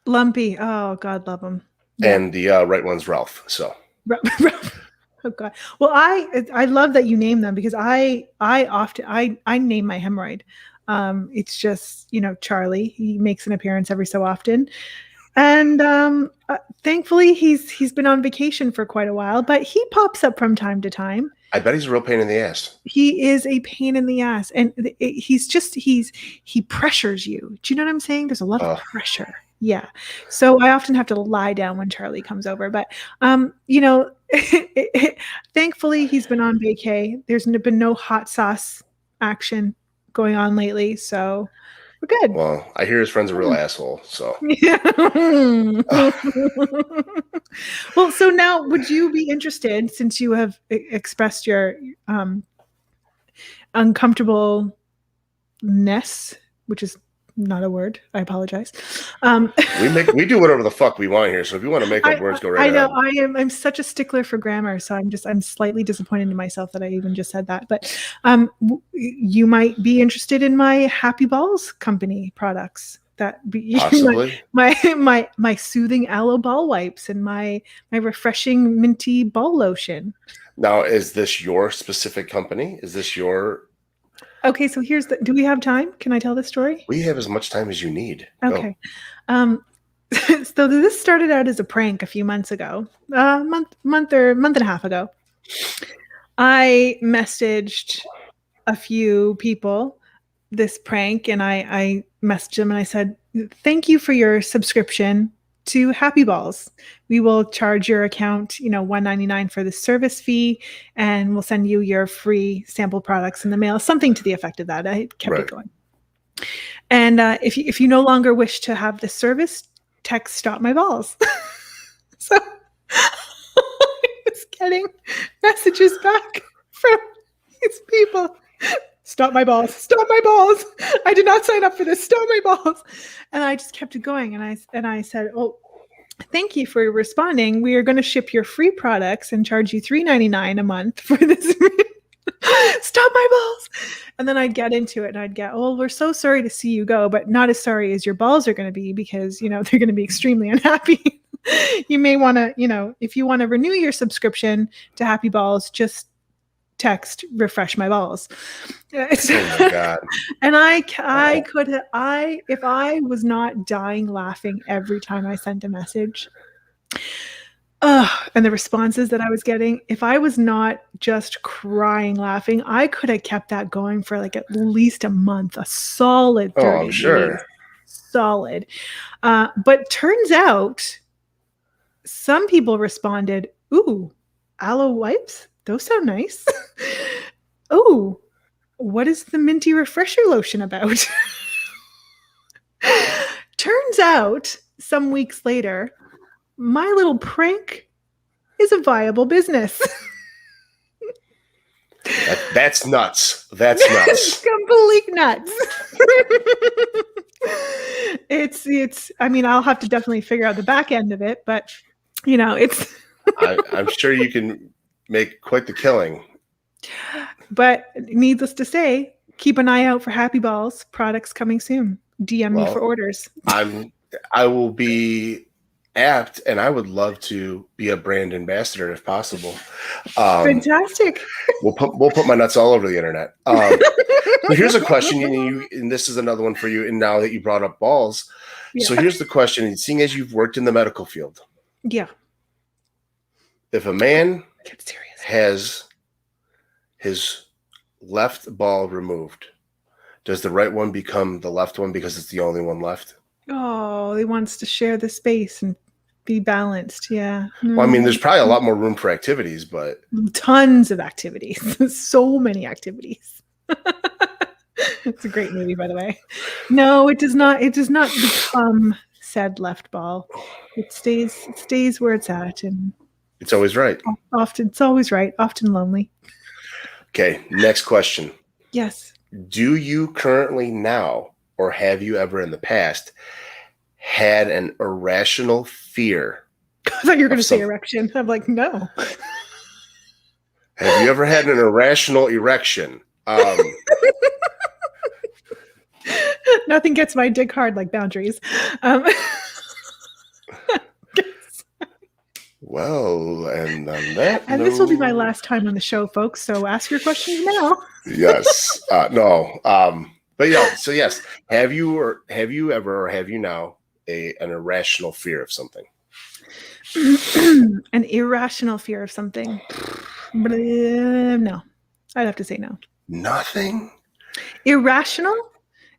Lumpy. Oh, God love him. Yeah. and the right one's Ralph. So Oh God. Well, I love that you name them because I often I name my hemorrhoid. It's just, you know, Charlie. He makes an appearance every so often. And thankfully he's been on vacation for quite a while, but he pops up from time to time. I bet he's a real pain in the ass. He is a pain in the ass, and he pressures you. Do you know what I'm saying? There's a lot of pressure. Yeah. So I often have to lie down when Charlie comes over, but you know, thankfully he's been on vacay. There's been no hot sauce action going on lately, so we're good. Well, I hear his friend's a real asshole, so. Yeah. Well, so now would you be interested, since you have expressed your uncomfortableness, which is not a word, I apologize. We do whatever the fuck we want here, so if you want to make up words, go right ahead. I know I'm such a stickler for grammar, so I'm slightly disappointed in myself that I even just said that. But you might be interested in my Happy Balls company products. That be Possibly. my soothing aloe ball wipes and my refreshing minty ball lotion. Now, is this your specific company? Is this your? Okay, so do we have time? Can I tell this story? We have as much time as you need. Okay. So this started out as a prank a few months ago, month and a half ago. I messaged a few people this prank, and I messaged them and I said, "Thank you for your subscription to Happy Balls. We will charge your account, you know, $1.99 for the service fee, and we'll send you your free sample products in the mail." Something to the effect of that. I kept it going. And if you no longer wish to have this service, text "Stop My Balls." So I was getting messages back from these people. "Stop my balls. Stop my balls. I did not sign up for this. Stop my balls." And I just kept it going. And I said, "Oh, thank you for responding. We are going to ship your free products and charge you $3.99 a month for this." Stop my balls. And then I'd get into it and I'd get, "Oh, we're so sorry to see you go, but not as sorry as your balls are going to be, because, you know, they're going to be extremely unhappy. You may want to, you know, if you want to renew your subscription to Happy Balls, just text refresh my balls." Oh my God. And if I was not dying laughing every time I sent a message, and the responses that I was getting, if I was not just crying laughing, I could have kept that going for like at least a month, a solid 30 I'm sure. days. Solid. But turns out some people responded, "Ooh, aloe wipes? Those sound nice." "Oh, what is the minty refresher lotion about?" Turns out, some weeks later, my little prank is a viable business. That's nuts. That's nuts. Complete nuts. It's I mean, I'll have to definitely figure out the back end of it, but you know, it's I'm sure you can make quite the killing. But needless to say, keep an eye out for Happy Balls products coming soon. DM me for orders. I will be apt, and I would love to be a brand ambassador if possible. Fantastic. We'll put my nuts all over the internet. But here's a question, and this is another one for you. And now that you brought up balls, so here's the question: seeing as you've worked in the medical field, yeah, if a man has his left ball removed, does the right one become the left one because it's the only one left? Oh, he wants to share the space and be balanced. Yeah. Well, I mean, there's probably a lot more room for activities, but tons of activities. So many activities. It's a great movie, by the way. No, it does not. It does not become said left ball. It stays where it's at, and It's always right. often it's always right. Often lonely. Okay, next question. Yes. Do you currently now, or have you ever in the past, had an irrational fear? I thought you were going to say some- erection. I'm like, no. Have you ever had an irrational erection? Nothing gets my dick hard like boundaries. Well, and on that And this will be my note- last time on the show, folks. So ask your questions now. Yes. No. But yeah. So yes. Have you ever, or have you now an irrational fear of something? An irrational fear of something. No. I'd have to say no. Nothing. Irrational?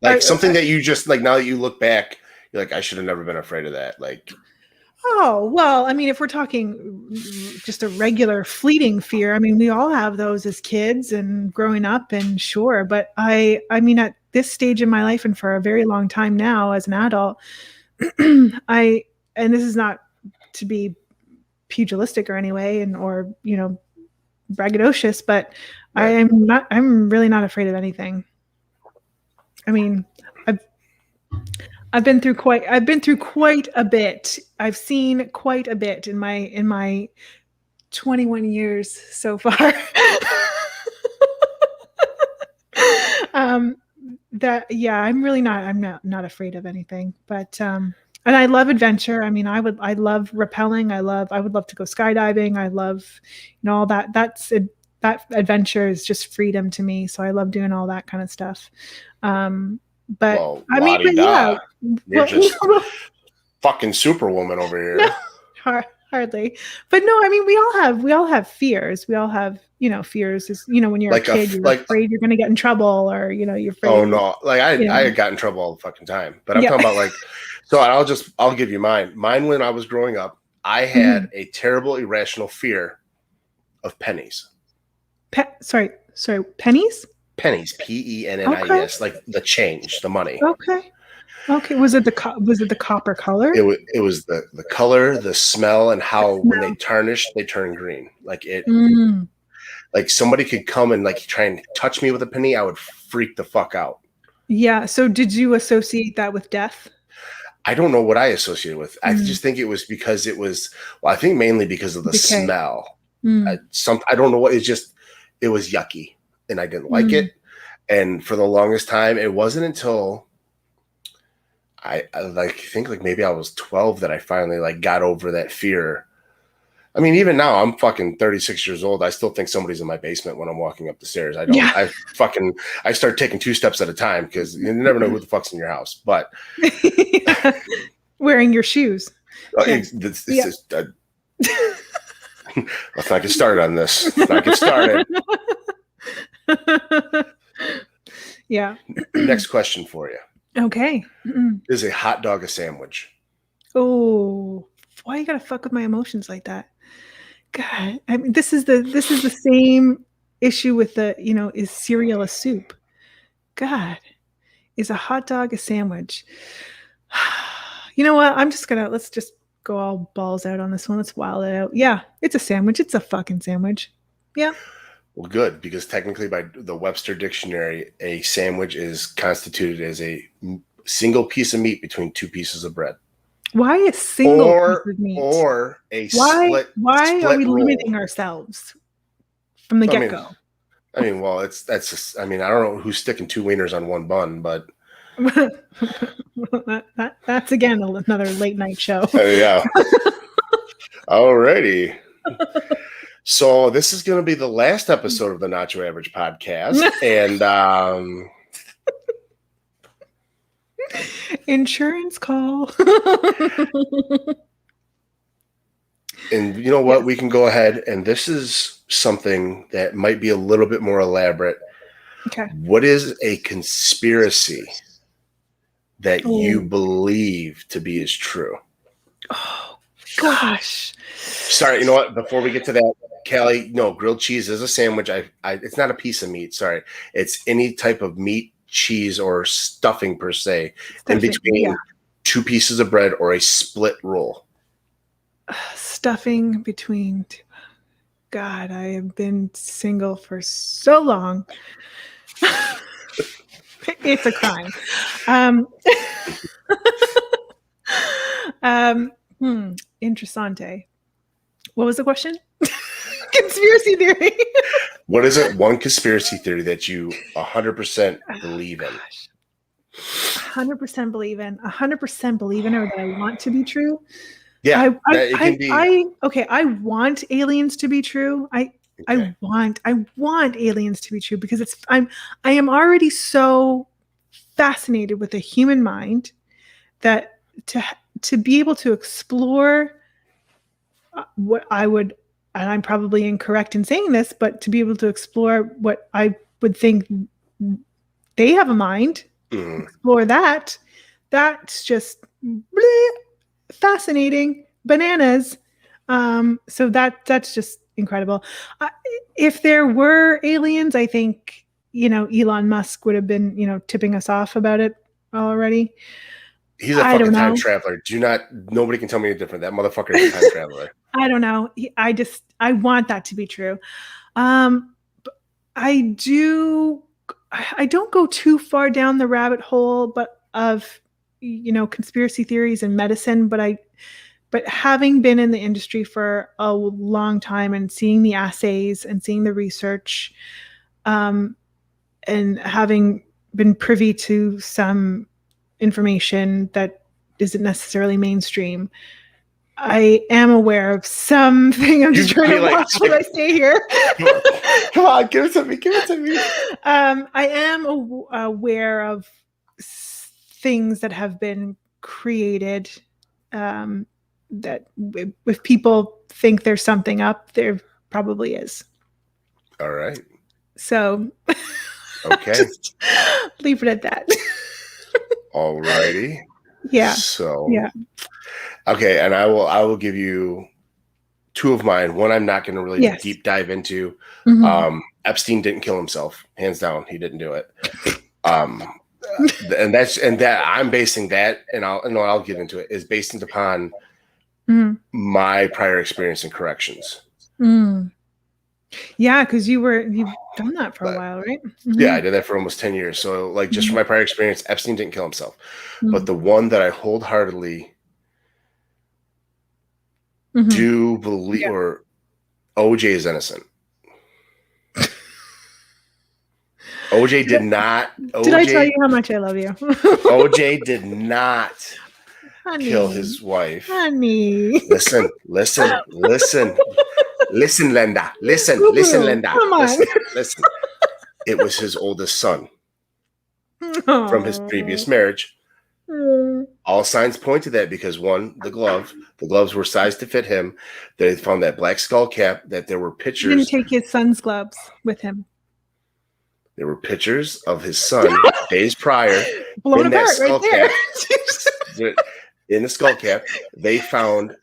Like something that you just like now that you look back, you're like, I should have never been afraid of that. Like, Oh, well, I mean, if we're talking just a regular fleeting fear, I mean, we all have those as kids and growing up, and sure. But I mean, at this stage in my life and for a very long time now as an adult, and this is not to be pugilistic or anyway, or, braggadocious, but Right. I'm really not afraid of anything. I mean, I've been through quite a bit. I've seen quite a bit in my 21 years so far. I'm not afraid of anything, but and I love adventure. I mean, I love rappelling. I would love to go skydiving. I love, all that. That adventure is just freedom to me. So I love doing all that kind of stuff. But well, I mean, but la-di-da. You're well, just fucking Superwoman over here. No. Hardly, but no. I mean, we all have fears. We all have, fears. Is when you're Like a kid, you're afraid you're going to get in trouble, or you're afraid. Oh no! Like you know. I got in trouble all the fucking time. But I'm Yeah. talking about like, so I'll give you mine. Mine when I was growing up, I had a terrible irrational fear of pennies. Sorry, pennies. Pennies, pennis, like the change, the money. Okay. Was it the copper color? It was the color, the smell, and how when they tarnish, they turn green. Like it, like somebody could come and like try and touch me with a penny, I would freak the fuck out. Yeah. So did you associate that with death? I don't know what I associated with. I just think it was because I think mainly because of the smell. I don't know what, it was yucky and I didn't like it. And for the longest time, it wasn't until I think maybe I was 12 that I finally like got over that fear. I mean, even now I'm fucking 36 years old. I still think somebody's in my basement when I'm walking up the stairs. I don't, I start taking 2 steps at a time because you never know who the fuck's in your house, but wearing your shoes. Let's not get started on this. Let's not get started. Yeah. Next question for you. Okay. Is a hot dog a sandwich? Oh, why you gotta fuck with my emotions like that? God, I mean, this is the same issue with the, is cereal a soup? God, is a hot dog a sandwich? You know what? Let's just go all balls out on this one. Let's wild it out. Yeah, it's a sandwich. It's a fucking sandwich. Yeah. Well, good, because technically by the Webster Dictionary, a sandwich is constituted as a single piece of meat between 2 pieces of bread. Why a single piece of meat? Or a split. Why are we roll. limiting ourselves from the get-go? I mean, well, that's just, I mean, I don't know who's sticking 2 wieners on 1 bun, but that's again another late night show. Yeah. Alrighty. So this is going to be the last episode of the Nacho Avg podcast, and insurance call. And you know what? We can go ahead, and this is something that might be a little bit more elaborate. Okay. What is a conspiracy that you believe to be as true? Oh, gosh. Sorry, you know what? Before we get to that, Callie, no, grilled cheese is a sandwich. It's not a piece of meat. Sorry. It's any type of meat, cheese or stuffing per se in Stuffing, between yeah. 2 pieces of bread or a split roll? Stuffing between God, I have been single for so long. It's a crime. Interessante. What was the question? Conspiracy theory. What is it? One conspiracy theory that you 100% believe in? 100% believe in. 100% believe in, or that I want to be true. Yeah, I, it can be. I want aliens to be true. I want aliens to be true because I am already so fascinated with the human mind that to be able to explore what I would, and I'm probably incorrect in saying this, but to be able to explore what I would think they have a mind, explore that's just bleh, fascinating, bananas. So that's just incredible. If there were aliens, I think, Elon Musk would have been, tipping us off about it already. He's a I don't fucking time know. traveler. Nobody can tell me any different. That motherfucker is a time traveler. I don't know. I want that to be true. I don't go too far down the rabbit hole, but of conspiracy theories and medicine. But having been in the industry for a long time and seeing the assays and seeing the research, and having been privy to some information that isn't necessarily mainstream, I am aware of something. I'm just trying to watch while I stay here. Come on, give it to me. Give it to me. I am aware of things that have been created, that if people think there's something up, there probably is. All right. So, okay. Just leave it at that. All righty. Yeah. So, yeah. Okay, and I will give you 2 of mine. One I'm not going to really deep dive into. Mm-hmm. Epstein didn't kill himself, hands down. He didn't do it. And that I'm basing that, and I'll get into it, is based upon my prior experience in corrections. Yeah, because you've done that for a while, right? Mm-hmm. Yeah, I did that for almost 10 years. So, like, just from my prior experience, Epstein didn't kill himself. But the one that I wholeheartedly do believe, or OJ is innocent. OJ did not. Did I tell you how much I love you? OJ did not kill his wife. Honey. Listen, Linda. Listen, Linda. Come on. Listen. It was his oldest son from his previous marriage. All signs point to that because, one, the gloves were sized to fit him. They found that black skull cap, that there were pictures. He didn't take his son's gloves with him. There were pictures of his son days prior blown in that skull right cap. In the skull cap, they found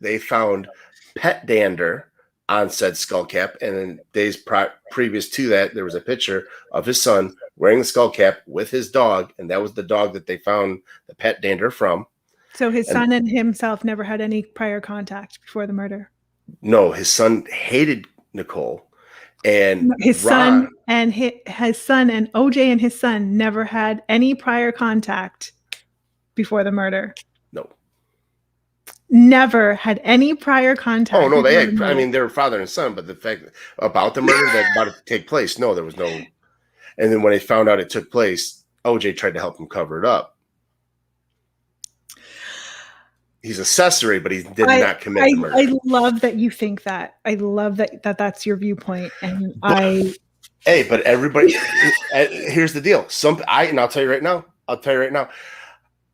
pet dander on said skull cap, and then days previous to that, there was a picture of his son wearing the skull cap with his dog, and that was the dog that they found the pet dander from. So his son and himself never had any prior contact before the murder? No, his son hated Nicole. And his son and OJ and his son never had any prior contact before the murder. No. Never had any prior contact. Oh no, they had. I mean, they were father and son, but the fact about the murder that about to take place, no, there was no. And then when they found out it took place, OJ tried to help him cover it up. He's accessory, but he did not commit the murder. I love that you think that. I love that that's your viewpoint, and Hey, but everybody. Here's the deal. And I'll tell you right now.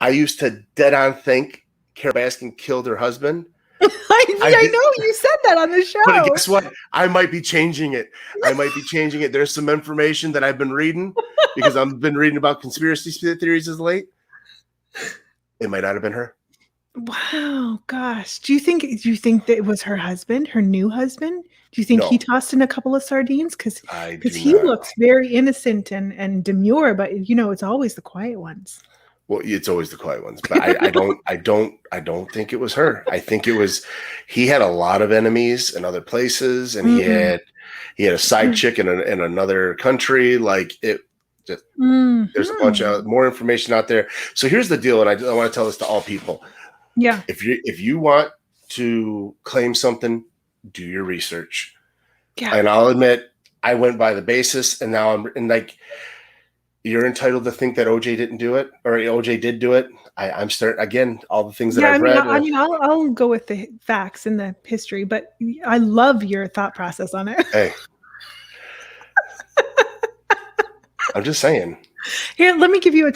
I used to dead on think Carol Baskin killed her husband. I know you said that on the show. But guess what? I might be changing it. There's some information that I've been reading because I've been reading about conspiracy theories as late. It might not have been her. Wow, gosh. Do you think that it was her husband, her new husband? Do you think No. he tossed in a couple of sardines? Because I do he not. looks very innocent and demure, but it's always the quiet ones. Well, it's always the quiet ones, but I don't think it was her. I think it was, he had a lot of enemies in other places, and he had a side chick in another country. Like it, just, there's a bunch of more information out there. So here's the deal, and I want to tell this to all people. Yeah. If you want to claim something, do your research. Yeah. And I'll admit, I went by the basis, and now I'm like, you're entitled to think that OJ didn't do it, or OJ did do it. I'm starting again, all the things that I've read. I'll go with the facts and the history, but I love your thought process on it. Hey, I'm just saying. Here, let me give you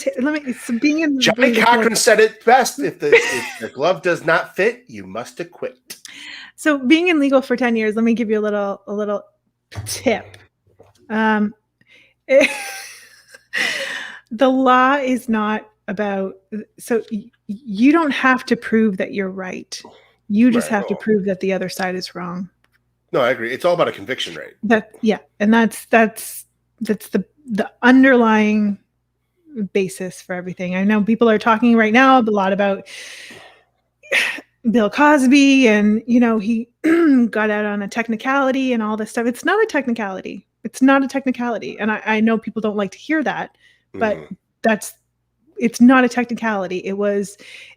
being in Johnny Cochran said it best: if the glove does not fit, you must acquit. So, being in legal for 10 years, let me give you a little tip. The law is not about, so you don't have to prove that you're right. You just have to prove that the other side is wrong. No, I agree. It's all about a conviction rate. And that's the underlying basis for everything. I know people are talking right now a lot about Bill Cosby, and he got out on a technicality and all this stuff. It's not a technicality. And I know people don't like to hear that, but it's not a technicality. It was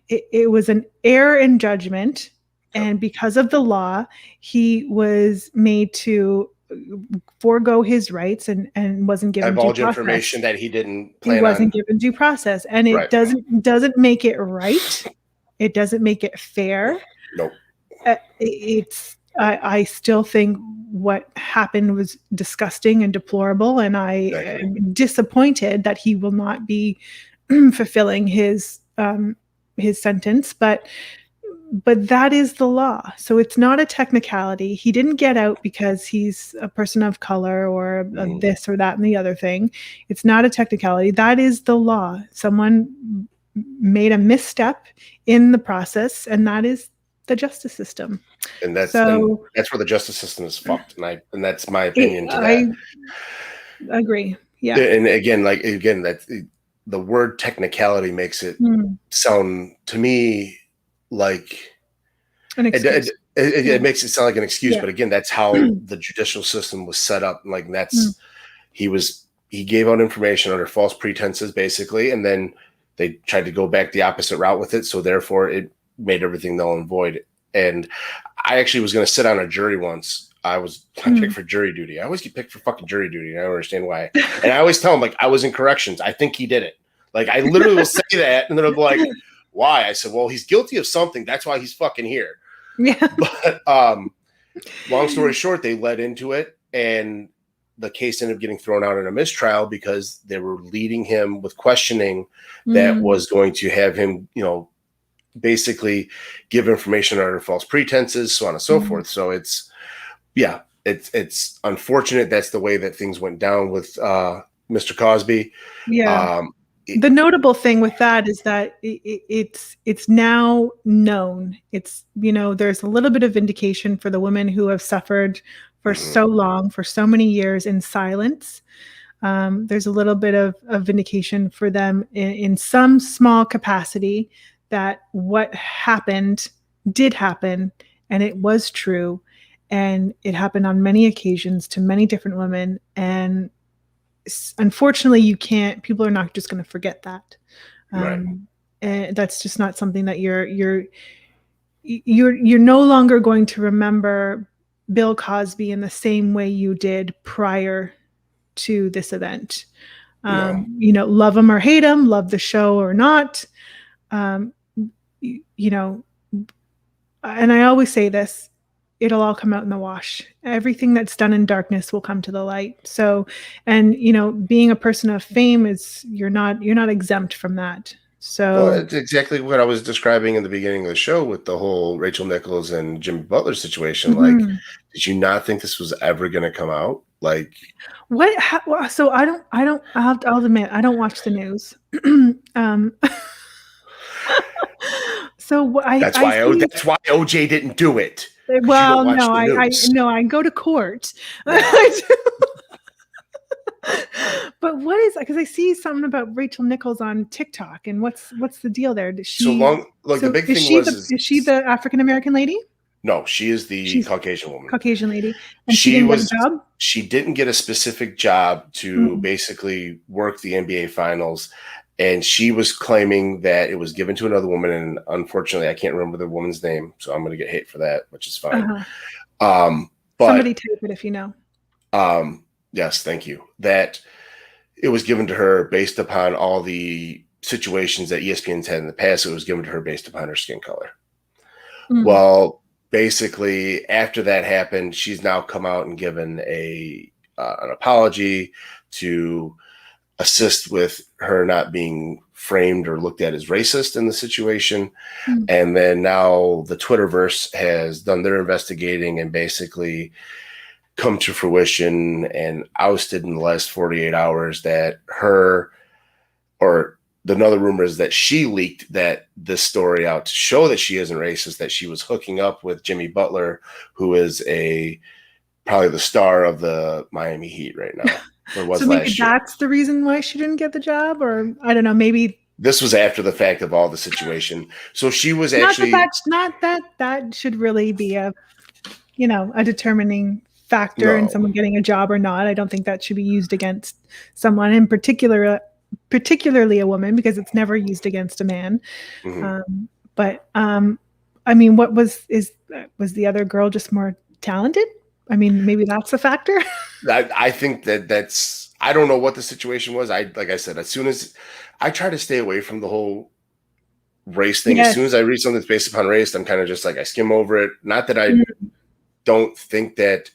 an error in judgment. And because of the law, he was made to forego his rights and wasn't given divulge due process. Information that he didn't plan on. He wasn't given due process. And it doesn't make it right. It doesn't make it fair. Nope. I still think what happened was disgusting and deplorable, and I am disappointed that he will not be fulfilling his sentence. But that is the law. So it's not a technicality. He didn't get out because he's a person of color or this or that and the other thing. It's not a technicality. That is the law. Someone made a misstep in the process, and that is the justice system. And that's where the justice system is fucked. And that's my opinion to that. I agree. Yeah. And again, that's the word technicality makes it sound to me like an excuse. It makes it sound like an excuse, but again, that's how the judicial system was set up. Like he gave out information under false pretenses, basically, and then they tried to go back the opposite route with it. So therefore, it made everything null and void. And I actually was going to sit on a jury once. I was picked for jury duty. I always get picked for fucking jury duty, and I don't understand why. And I always tell them, like, I was in corrections. I think he did it. Like, I literally will say that, and then I'm like, why? I said, well, he's guilty of something. That's why he's fucking here. Yeah. But long story short, they led into it, and the case ended up getting thrown out in a mistrial because they were leading him with questioning that was going to have him, basically give information under false pretenses, so on and so forth. So it's unfortunate. That's the way that things went down with Mr. Cosby. Yeah. The notable thing with that is that it's now known. It's, there's a little bit of vindication for the women who have suffered for so long, for so many years in silence. There's a little bit of vindication for them in some small capacity that what happened did happen, and it was true, and it happened on many occasions to many different women. And unfortunately, people are not just going to forget that. And that's just not something that you're no longer going to remember Bill Cosby in the same way you did prior to this event. Love him or hate him, love the show or not. And I always say this, it'll all come out in the wash. Everything that's done in darkness will come to the light. So, and being a person of fame you're not exempt from that. So it's exactly what I was describing in the beginning of the show with the whole Rachel Nichols and Jimmy Butler situation. Like, did you not think this was ever going to come out? Like, what? So I'll admit, I don't watch the news. So that's why OJ didn't do it. You don't Well, watch no, the I news. no, I go to court. Yeah. But what is, because I see something about Rachel Nichols on TikTok, and what's the deal there? Does So she? long, look, the So big thing was is she the African American lady? no, she is the She's Caucasian woman. Caucasian lady, and she She didn't get a was job. she didn't get a specific job to Mm. basically work the NBA finals. And she was claiming that it was given to another woman. And unfortunately, I can't remember the woman's name. So I'm going to get hate for that, which is fine. Uh-huh. Somebody But type it if you know. yes, thank you. That it was given to her based upon all the situations that ESPN's had in the past. It was given to her based upon her skin color. Mm. Well, basically, after that happened, she's now come out and given an apology to assist with her not being framed or looked at as racist in the situation. Mm. And then now the Twitterverse has done their investigating and basically come to fruition and ousted in the last 48 hours that her, or another rumor is that she leaked this story out to show that she isn't racist, that she was hooking up with Jimmy Butler, who is probably the star of the Miami Heat right now. Or was So maybe last year. that's the reason why she didn't get the job, or I don't know. Maybe This was after the fact of all the situation. So she was actually not that should really be a determining factor in no. someone getting a job or not. I don't think that should be used against someone in particular, particularly a woman, because it's never used against a man. Mhm. But I mean, was the other girl just more talented? I mean, maybe that's a factor. I think that's I don't know what the situation was. Like I said, as soon as I try to stay away from the whole race thing, Yes. as soon as I read something that's based upon race, I'm kind of just like I skim over it. Not that I Mm. don't think that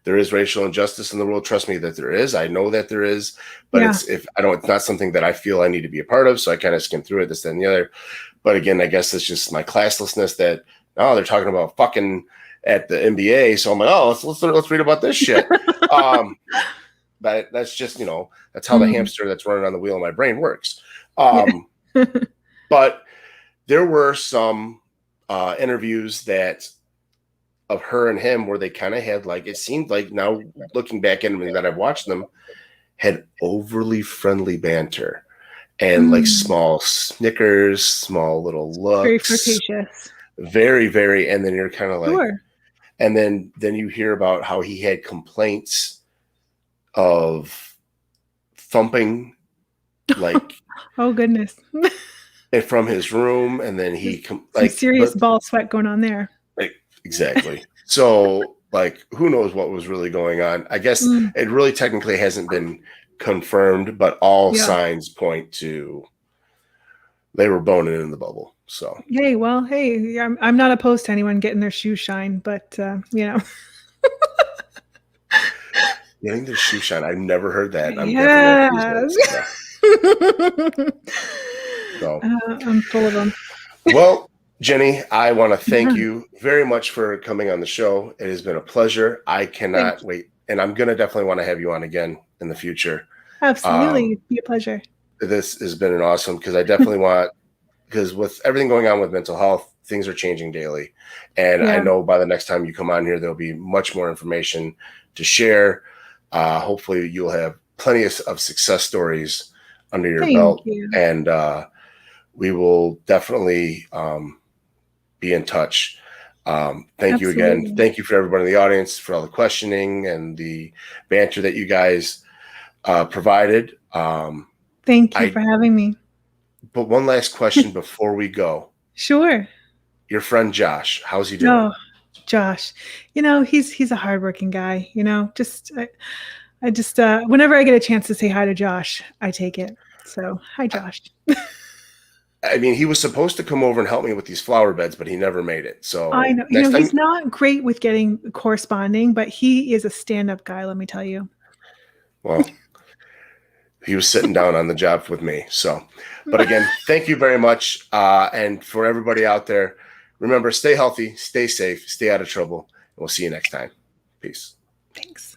there is racial injustice in the world. Trust me that there is. I know that there is, but Yeah. it's not something that I feel I need to be a part of. So I kind of skim through it, this, that, and the other. But again, I guess it's just my classlessness that they're talking about fucking at the NBA. So I'm like, oh, let's read about this shit. But that's just, that's how the hamster that's running on the wheel in my brain works. But there were some interviews of her and him where they kind of had it seemed like now looking back at them that I've watched them had overly friendly banter and small snickers, small little looks. Very flirtatious. Very, very. And then you're kind of like, Sure. And then you hear about how he had complaints of thumping, oh goodness, from his room, and then he some serious ball sweat going on there. Exactly. So, who knows what was really going on? I guess it really technically hasn't been confirmed, but all signs point to they were boning in the bubble. So, hey, I'm not opposed to anyone getting their shoes shine, but getting their shoe shine. I've never heard that. I'm so I'm full of them. Well, Jenny, I want to thank you very much for coming on the show. It has been a pleasure. I cannot wait. And I'm going to definitely want to have you on again in the future. Absolutely. It'd be a pleasure. This has been an awesome, because I definitely because with everything going on with mental health, things are changing daily. And I know by the next time you come on here, there'll be much more information to share. Hopefully you'll have plenty of success stories under your belt. And we will definitely be in touch. Thank you again. Thank you for everybody in the audience for all the questioning and the banter that you guys provided. Thank you for having me. But one last question before we go. Sure. Your friend Josh, how's he doing? Oh, Josh, he's a hardworking guy. I just whenever I get a chance to say hi to Josh, I take it. So hi, Josh. I mean, he was supposed to come over and help me with these flower beds, but he never made it. So I know, he's not great with corresponding, but he is a stand-up guy. Let me tell you. Well, he was sitting down on the job with me. So, but again, thank you very much. And for everybody out there, remember, stay healthy, stay safe, stay out of trouble, and we'll see you next time. Peace. Thanks.